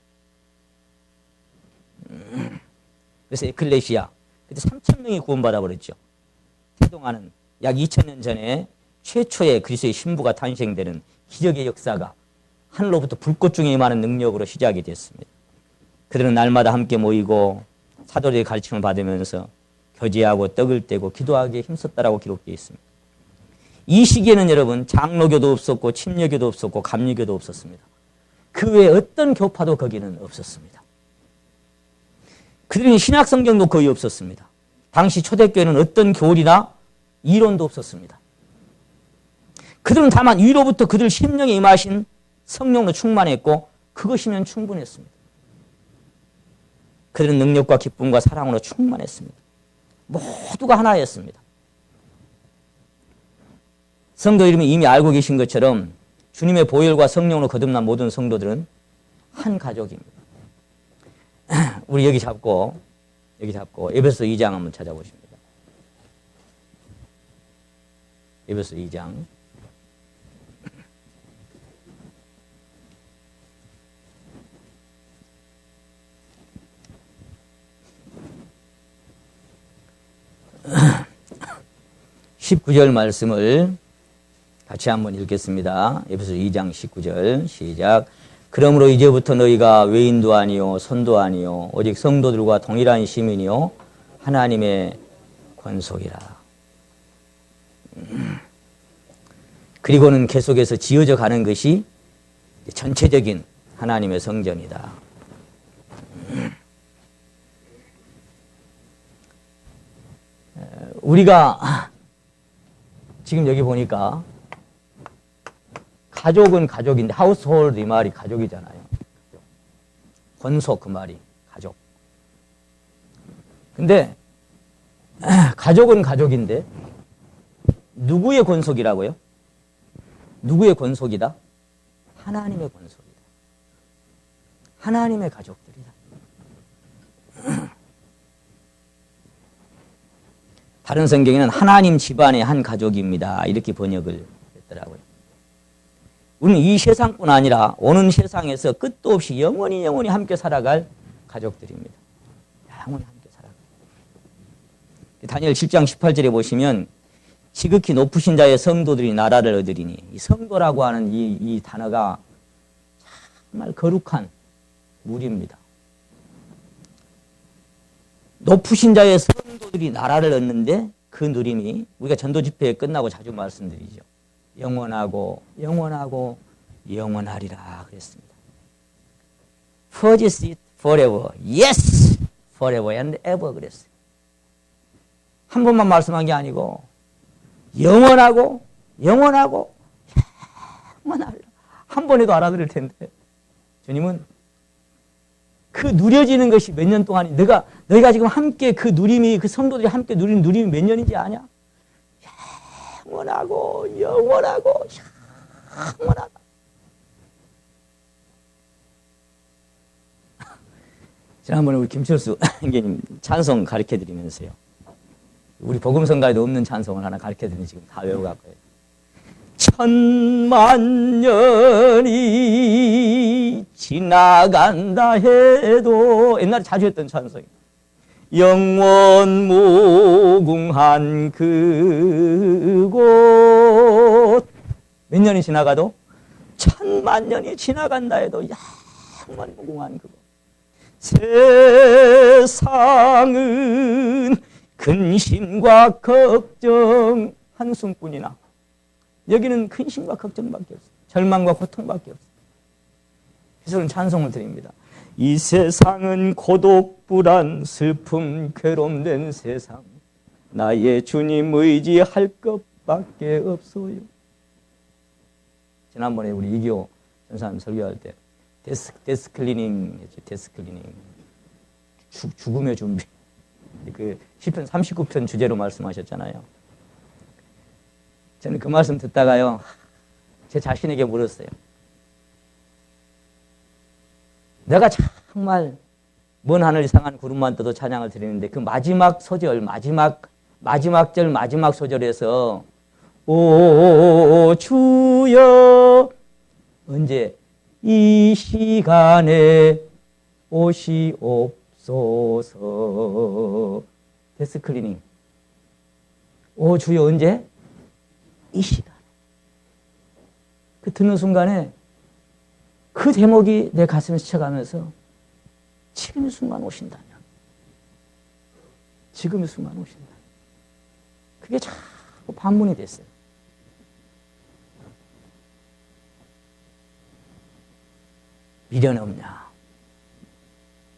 그래서 에클레시아 그때 3,000명이 구원받아 버렸죠. 태동하는 약 2,000년 전에 최초의 그리스도의 신부가 탄생되는 기적의 역사가 하늘로부터 불꽃 중에 임하는 능력으로 시작이 됐습니다. 그들은 날마다 함께 모이고 사도들의 가르침을 받으면서 교제하고 떡을 떼고 기도하기에 힘썼다라고 기록되어 있습니다. 이 시기에는 여러분 장로교도 없었고 침례교도 없었고 감리교도 없었습니다. 그 외에 어떤 교파도 거기는 없었습니다. 그들은 신약 성경도 거의 없었습니다. 당시 초대교회는 어떤 교리나 이론도 없었습니다. 그들은 다만 위로부터 그들 심령에 임하신 성령으로 충만했고 그것이면 충분했습니다. 그들은 능력과 기쁨과 사랑으로 충만했습니다. 모두가 하나였습니다. 성도 이름이 이미 알고 계신 것처럼 주님의 보혈과 성령으로 거듭난 모든 성도들은 한 가족입니다. 우리 여기 잡고 에베소 2장 한번 찾아보십니다. 에베소 2장. (19절) 말씀을 같이 한번 읽겠습니다. 에베소 2장 19절 시작. 그러므로 이제부터 너희가 외인도 아니요 손도 아니요 오직 성도들과 동일한 시민이요 하나님의 권속이라. 그리고는 계속해서 지어져 가는 것이 전체적인 하나님의 성전이다. 우리가 지금 여기 보니까 가족은 가족인데 하우스홀드 이 말이 가족이잖아요. 권속 그 말이 가족. 근데 가족은 가족인데 누구의 권속이라고요? 누구의 권속이다? 하나님의 권속이다. 하나님의 가족들이다. 다른 성경에는 하나님 집안의 한 가족입니다. 이렇게 번역을 했더라고요. 우리는 이 세상뿐 아니라 오는 세상에서 끝도 없이 영원히 함께 살아갈 가족들입니다. 영원히 함께 살아갈. 다니엘 7장 18절에 보시면 지극히 높으신 자의 성도들이 나라를 얻으리니 이 성도라고 하는 이 단어가 정말 거룩한 무리입니다. 높으신 자의 성도들이 나라를 얻는데 그 누림이 우리가 전도 집회 끝나고 자주 말씀드리죠. 영원하고 영원하리라 그랬습니다. Purchase it forever. Yes! Forever and ever 그랬어요. 한 번만 말씀한 게 아니고 영원하고 한 번에도 알아들을 텐데 주님은 그 누려지는 것이 몇 년 동안이 너희가 지금 함께 그 누림이 그 성도들이 함께 누리는 누림이 몇 년인지 아냐? 영원하고 영원하다. 지난번에 우리 김철수 형님 찬송 가르쳐드리면서요. 우리 복음성가에도 없는 찬송을 하나 가르쳐드리니 지금 다 외워갖고요. 천만 년이 지나간다 해도 옛날에 자주 했던 찬송이에요. 영원 무궁한 그곳 몇 년이 지나가도 천만 년이 지나간다 해도 영원 무궁한 그곳 세상은 근심과 걱정 한숨뿐이나 여기는 근심과 걱정밖에 없어요. 절망과 고통밖에 없어요. 그래서 저는 찬송을 드립니다. 이 세상은 고독, 불안, 슬픔, 괴로움된 세상 나의 주님 의지할 것밖에 없어요. 지난번에 우리 이기호 전사님 설교할 때 데스클리닝 했죠. 데스클리닝 죽음의 준비. 그 시편 39편 주제로 말씀하셨잖아요. 저는 그 말씀 듣다가요, 제 자신에게 물었어요. 내가 정말 먼 하늘 이상한 구름만 떠도 찬양을 드리는데 그 마지막 소절, 마지막 절, 마지막 소절에서 오 주여 언제 이 시간에 오시옵소서. 데스클리닝. 오 주여 언제? 이 시간. 그 듣는 순간에 그 제목이 내 가슴에 스쳐가면서 지금 이 순간 오신다면, 지금 이 순간 오신다면, 그게 자꾸 반문이 됐어요. 미련 없냐?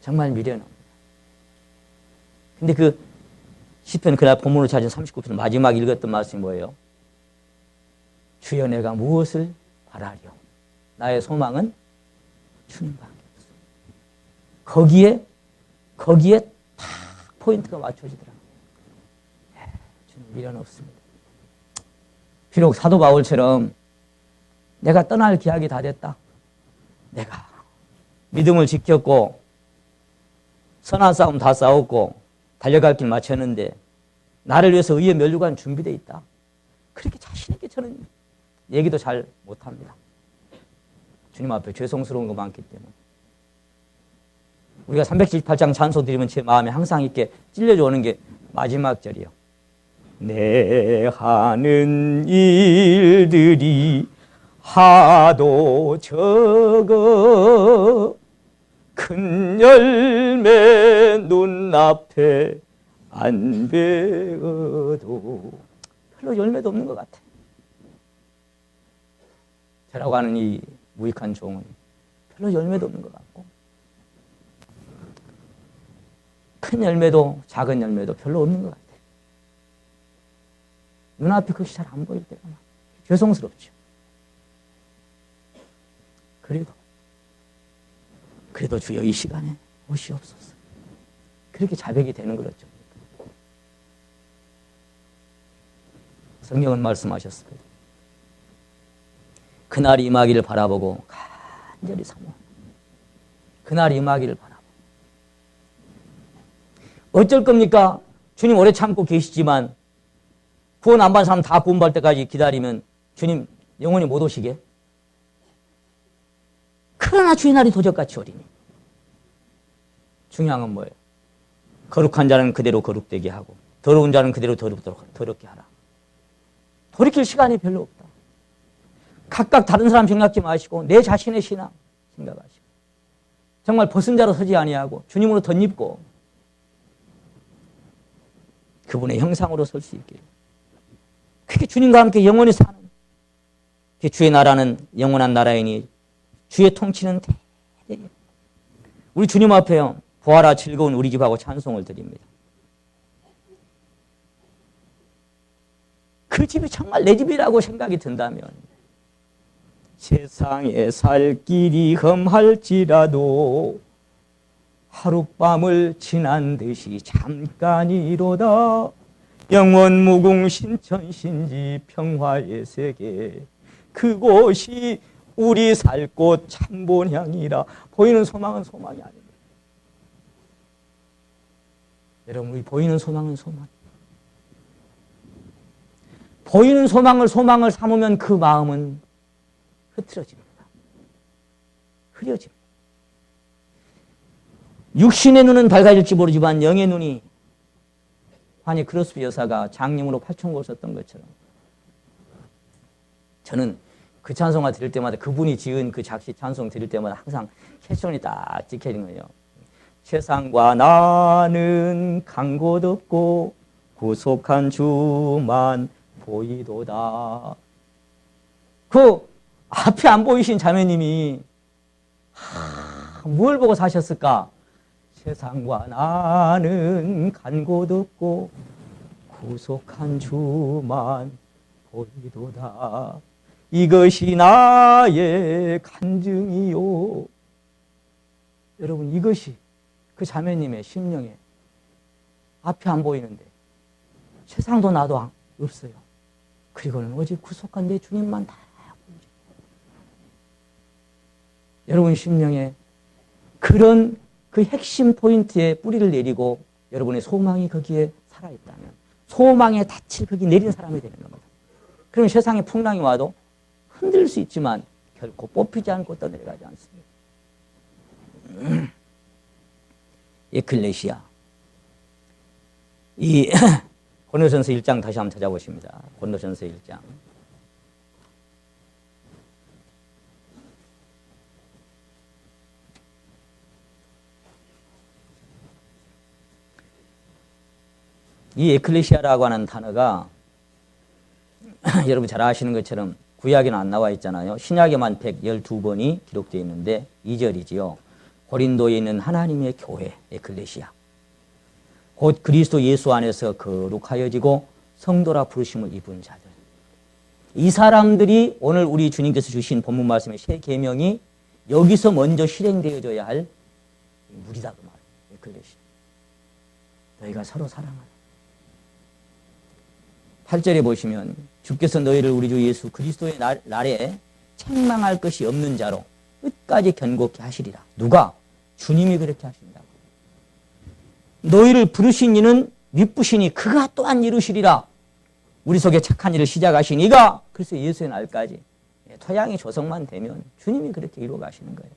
정말 미련 없냐? 근데 그 시편 그날 본문으로 찾은 39편 마지막 읽었던 말씀이 뭐예요? 주여 내가 무엇을 바라리요? 나의 소망은 주님밖에 없어. 거기에 딱 포인트가 맞춰지더라. 주님 미련 없습니다. 비록 사도 바울처럼 내가 떠날 기약이 다 됐다. 내가 믿음을 지켰고 선한 싸움 다 싸웠고 달려갈 길 마쳤는데 나를 위해서 의의 면류관 준비되어 있다. 그렇게 자신 있게 저는 얘기도 잘 못합니다. 주님 앞에 죄송스러운 거 많기 때문에. 우리가 378장 찬송 드리면 제 마음에 항상 이렇게 찔려져 오는 게 마지막 절이요. 내 하는 일들이 하도 적어 큰 열매 눈앞에 안 배어도 별로 열매도 없는 것 같아. 저라고 하는 이 무익한 종은 별로 열매도 없는 것 같고 큰 열매도 작은 열매도 별로 없는 것 같아. 눈앞에 그것이 잘 안 보일 때가 많아. 죄송스럽죠. 그래도 주여 이 시간에 오시옵소서. 그렇게 자백이 되는 거죠. 성경은 말씀하셨습니다. 그날이 임하기를 바라보고 간절히 사모하는 그날이 임하기를 바라보고. 어쩔 겁니까? 주님 오래 참고 계시지만 구원 안 받은 사람 다 구원받을 때까지 기다리면 주님 영원히 못 오시게? 그러나 주의 날이 도적같이 오리니. 중요한 건 뭐예요? 거룩한 자는 그대로 거룩되게 하고 더러운 자는 그대로 더럽게 하라. 돌이킬 시간이 별로 없다. 각각 다른 사람 생각지 마시고 내 자신의 신앙 생각하시고 정말 벗은 자로 서지 아니하고 주님으로 덧입고 그분의 형상으로 설 수 있게. 그게 주님과 함께 영원히 사는 주의 나라는 영원한 나라이니 주의 통치는 대대에. 우리 주님 앞에요. 부활아 즐거운 우리 집하고 찬송을 드립니다. 그 집이 정말 내 집이라고 생각이 든다면 세상에 살 길이 험할지라도 하룻밤을 지난 듯이 잠깐이로다. 영원 무궁 신천 신지 평화의 세계 그곳이 우리 살 곳 참본향이라. 보이는 소망은 소망이 아닙니다. 여러분 우리 보이는 소망은 소망. 보이는 소망을 삼으면 그 마음은 흐트러집니다. 흐려집니다. 육신의 눈은 밝아질지 모르지만 영의 눈이 환희 크로스비 여사가 장님으로 8,000곡을 썼던 것처럼 저는 그 찬송가 드릴 때마다 그분이 지은 그 작시 찬송 드릴 때마다 항상 캐션이 딱 찍혀진 거예요. 세상과 나는 간 곳 없고 구속한 주만 보이도다. 그 앞에 안 보이신 자매님이 뭘 보고 사셨을까? 세상과 나는 간 곳 없고 구속한 주만 보이도다. 이것이 나의 간증이요. 여러분 이것이 그 자매님의 심령의 앞이 안 보이는데 세상도 나도 없어요. 그리고는 오직 구속한 내 주님만 다 보이죠. 여러분 심령에 그런 그 핵심 포인트에 뿌리를 내리고 여러분의 소망이 거기에 살아있다면 소망의 닻을 거기 내린 사람이 되는 겁니다. 그러면 세상에 풍랑이 와도 흔들 수 있지만 결코 뽑히지 않고 떠내려가지 않습니다. 에클레시아. 이 고린도전서 1장 다시 한번 찾아보십니다. 고린도전서 1장. 이 에클레시아라고 하는 단어가 여러분 잘 아시는 것처럼 구약에는 안 나와 있잖아요. 신약에만 112번이 기록되어 있는데 2절이지요. 고린도에 있는 하나님의 교회 에클레시아. 곧 그리스도 예수 안에서 거룩하여지고 성도라 부르심을 입은 자들. 이 사람들이 오늘 우리 주님께서 주신 본문 말씀의 새 계명이 여기서 먼저 실행되어져야 할 무리다 그 말이에요. 에클레시아. 너희가 서로 사랑하라. 8절에 보시면 주께서 너희를 우리 주 예수 그리스도의 날에 책망할 것이 없는 자로 끝까지 견고케 하시리라. 누가? 주님이 그렇게 하신다고. 너희를 부르신 이는 미쁘시니 그가 또한 이루시리라. 우리 속에 착한 일을 시작하신 이가 그래서 예수의 날까지 토양이 조성만 되면 주님이 그렇게 이루어 가시는 거예요.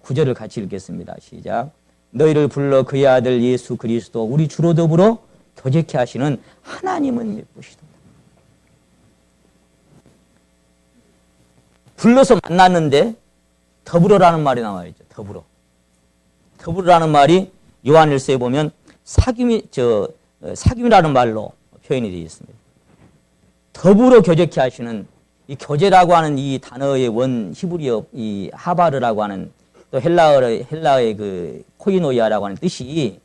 9절을 같이 읽겠습니다. 시작. 너희를 불러 그의 아들 예수 그리스도 우리 주로 더불어 교제케 하시는 하나님은 미쁘시도다. 불러서 만났는데 더불어라는 말이 나와 있죠. 더불어. 더불어라는 말이 요한일서에 보면 사귐이라는 말로 표현이 되어 있습니다. 더불어 교제케 하시는 이 교제라고 하는 이 단어의 원 히브리어 이 하바르라고 하는 또 헬라어의 그 코이노이아라고 하는 뜻이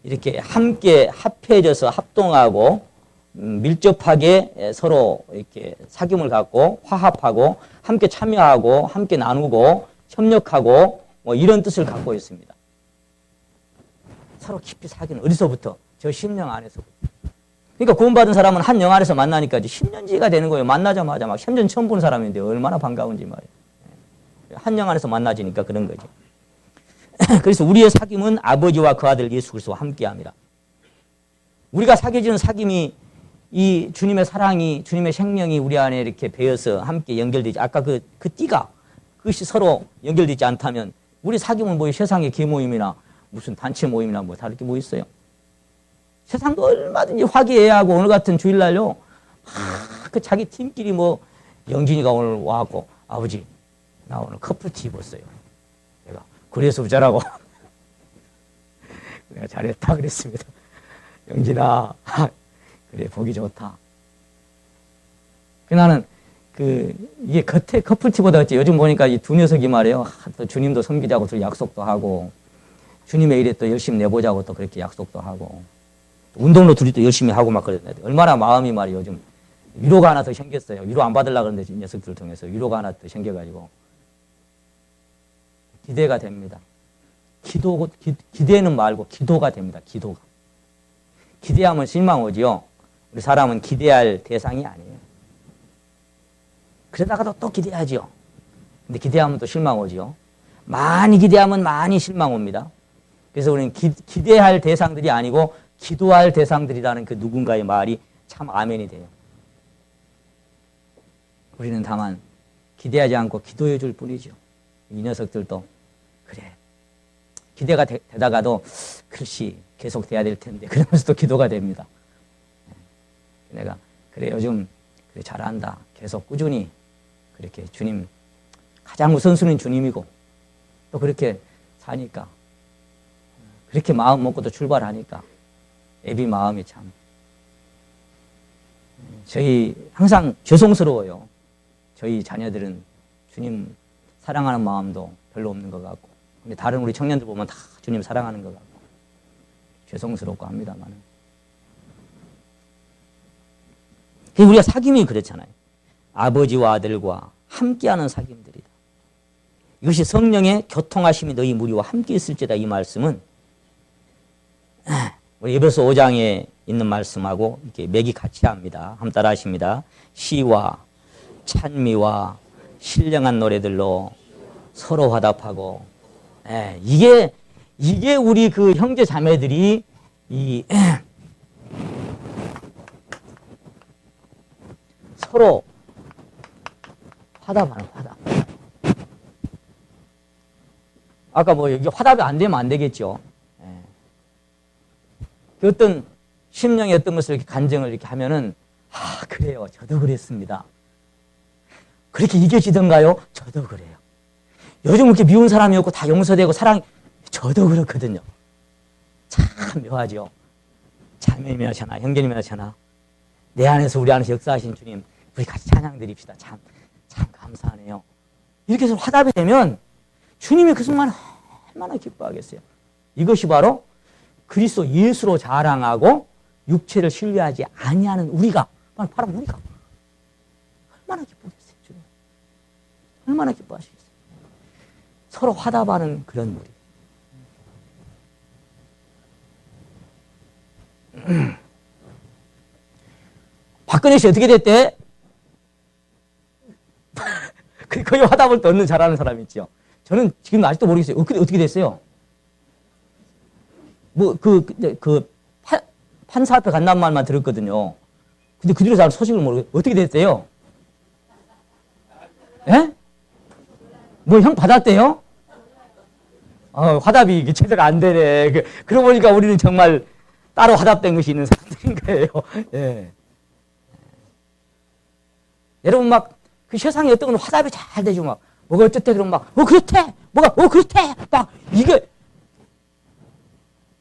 이렇게 함께 합해져서 합동하고 밀접하게 서로 이렇게 사귐을 갖고 화합하고 함께 참여하고 함께 나누고 협력하고 뭐 이런 뜻을 갖고 있습니다. 서로 깊이 사귀는 어디서부터? 저 심령 안에서부터. 그러니까 구원받은 사람은 한 영 안에서 만나니까 이제 10년지가 되는 거예요. 만나자마자 막 10년 처음 본 사람인데 얼마나 반가운지 말이에요. 한 영 안에서 만나지니까 그런 거죠. 그래서 우리의 사귐은 아버지와 그 아들 예수 그리스도와 함께합니다. 우리가 사귀어지는 사귐이 이 주님의 사랑이 주님의 생명이 우리 안에 이렇게 배어서 함께 연결되지. 아까 그 띠가 그것이 서로 연결되지 않다면 우리 사귐은 뭐 세상의 계모임이나 무슨 단체 모임이나 뭐 다를 게 뭐 있어요. 세상도 얼마든지 화기애애하고 오늘 같은 주일날요. 그 자기 팀끼리 뭐 영진이가 오늘 와갖고 아버지 나 오늘 커플티 입었어요. 내가 그래서 부자라고 내가 잘했다 그랬습니다. 영진아 그래 보기 좋다. 나는 이게 겉에 커플티보다 어째 요즘 보니까 이 두 녀석이 말이에요. 또 주님도 섬기자고 또 약속도 하고 주님의 일에 또 열심히 내보자고 또 그렇게 약속도 하고 운동도 둘이 또 열심히 하고 막 그랬는데 얼마나 마음이 말이에요. 요즘 위로가 하나 더 생겼어요. 위로 안 받으려고 그러는데 이 녀석들을 통해서 위로가 하나 더 생겨가지고 기대가 됩니다. 기대는 말고 기도가 됩니다. 기도가. 기대하면 실망 오지요. 우리 사람은 기대할 대상이 아니에요. 그러다가도 또 기대하지요. 근데 기대하면 또 실망 오지요. 많이 기대하면 많이 실망 옵니다. 그래서 우리는 기대할 대상들이 아니고 기도할 대상들이라는 그 누군가의 말이 참 아멘이 돼요. 우리는 다만 기대하지 않고 기도해 줄 뿐이죠. 이 녀석들도 그래 기대가 되다가도 글씨 계속 돼야 될 텐데 그러면서 또 기도가 됩니다. 내가 그래 요즘 그래 잘한다. 계속 꾸준히 그렇게 주님 가장 우선순위는 주님이고 또 그렇게 사니까 그렇게 마음 먹고 또 출발하니까 애비 마음이 참 저희 항상 죄송스러워요. 저희 자녀들은 주님 사랑하는 마음도 별로 없는 것 같고 근데 다른 우리 청년들 보면 다 주님 사랑하는 것 같고 죄송스럽고 합니다만 우리가 사귐이 그렇잖아요. 아버지와 아들과 함께하는 사귐들이다. 이것이 성령의 교통하심이 너희 무리와 함께 있을지다. 이 말씀은 우리 에베소 5장에 있는 말씀하고 이렇게 맥이 같이 합니다. 한번 따라 하십니다. 시와 찬미와 신령한 노래들로 서로 화답하고, 이게 우리 그 형제 자매들이 서로 화답하는 화답. 아까 뭐 여기 화답이 안 되면 안 되겠죠. 어떤 심령의 어떤 것을 이렇게 간증을 이렇게 하면은, 그래요. 저도 그랬습니다. 그렇게 이겨지던가요? 저도 그래요. 요즘 이렇게 미운 사람이 없고 다 용서되고 사랑, 저도 그렇거든요. 참 묘하죠. 자매님이나 저나, 형제님이나 저나, 내 안에서 우리 안에서 역사하신 주님, 우리 같이 찬양 드립시다. 참 감사하네요. 이렇게 해서 화답이 되면 주님이 그 순간 얼마나 기뻐하겠어요. 이것이 바로 그리스도 예수로 자랑하고 육체를 신뢰하지 아니하는 우리가, 바로 우리가 얼마나 기쁘겠어요. 주님 얼마나 기뻐하시겠어요. 서로 화답하는 그런 무리. 박근혜 씨 어떻게 됐대? 거의 화답을 넣는 잘하는 사람 있죠. 저는 지금 아직도 모르겠어요. 어떻게 됐어요? 판사 앞에 간다는 말만 들었거든요. 근데 그 뒤로 잘 소식을 모르겠어요. 어떻게 됐대요? 예? 뭐 형 받았대요? 화답이 이게 제대로 안 되네. 그러고 보니까 우리는 정말 따로 화답된 것이 있는 사람들인 거예요. 예. 여러분 그 세상에 어떤 건 화답이 잘 되죠. 뭐가 어쨌대 그러면 그렇대. 그렇대. 이게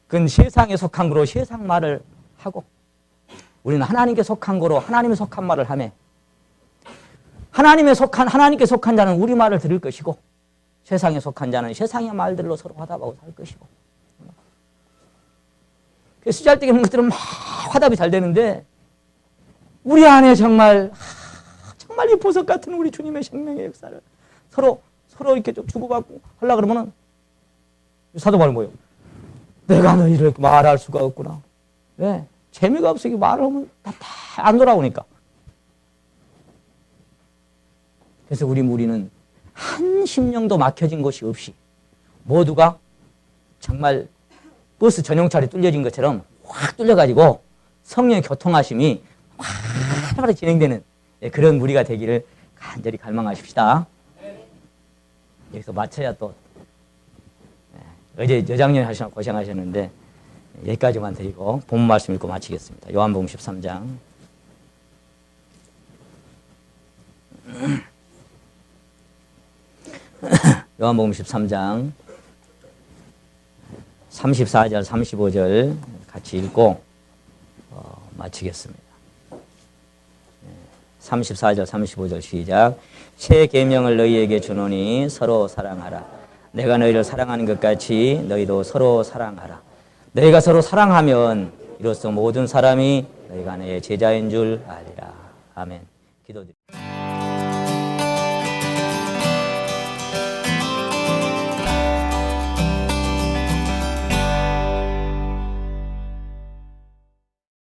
그건 세상에 속한 거로 세상 말을 하고, 우리는 하나님께 속한 거로 하나님에 속한 말을 하며, 하나님께 속한 자는 우리 말을 들을 것이고, 세상에 속한 자는 세상의 말들로 서로 화답하고 살 것이고. 쓰잘데기 없는 것들은 막 화답이 잘 되는데, 우리 안에 정말 이 보석 같은 우리 주님의 생명의 역사를 서로 이렇게 좀 주고받고 하려고 그러면은, 사도바울은 뭐예요? 내가 너희를 말할 수가 없구나. 왜? 재미가 없어. 말을 하면 다 안 돌아오니까. 그래서 우리 무리는 한 심령도 막혀진 것이 없이 모두가 정말 버스 전용차에 뚫려진 것처럼 확 뚫려가지고 성령의 교통하심이 활발하게 진행되는 그런 무리가 되기를 간절히 갈망하십시다. 여기서 마쳐야 또 어제 여장년 하시느라 고생하셨는데 여기까지만 드리고 본문 말씀 읽고 마치겠습니다. 요한복음 13장. 요한복음 13장 34절 35절 같이 읽고 마치겠습니다. 34절 35절 시작. 새 계명을 너희에게 주노니 서로 사랑하라. 내가 너희를 사랑하는 것 같이 너희도 서로 사랑하라. 너희가 서로 사랑하면 이로써 모든 사람이 너희가 내 제자인 줄 알리라. 아멘. 기도드립니다.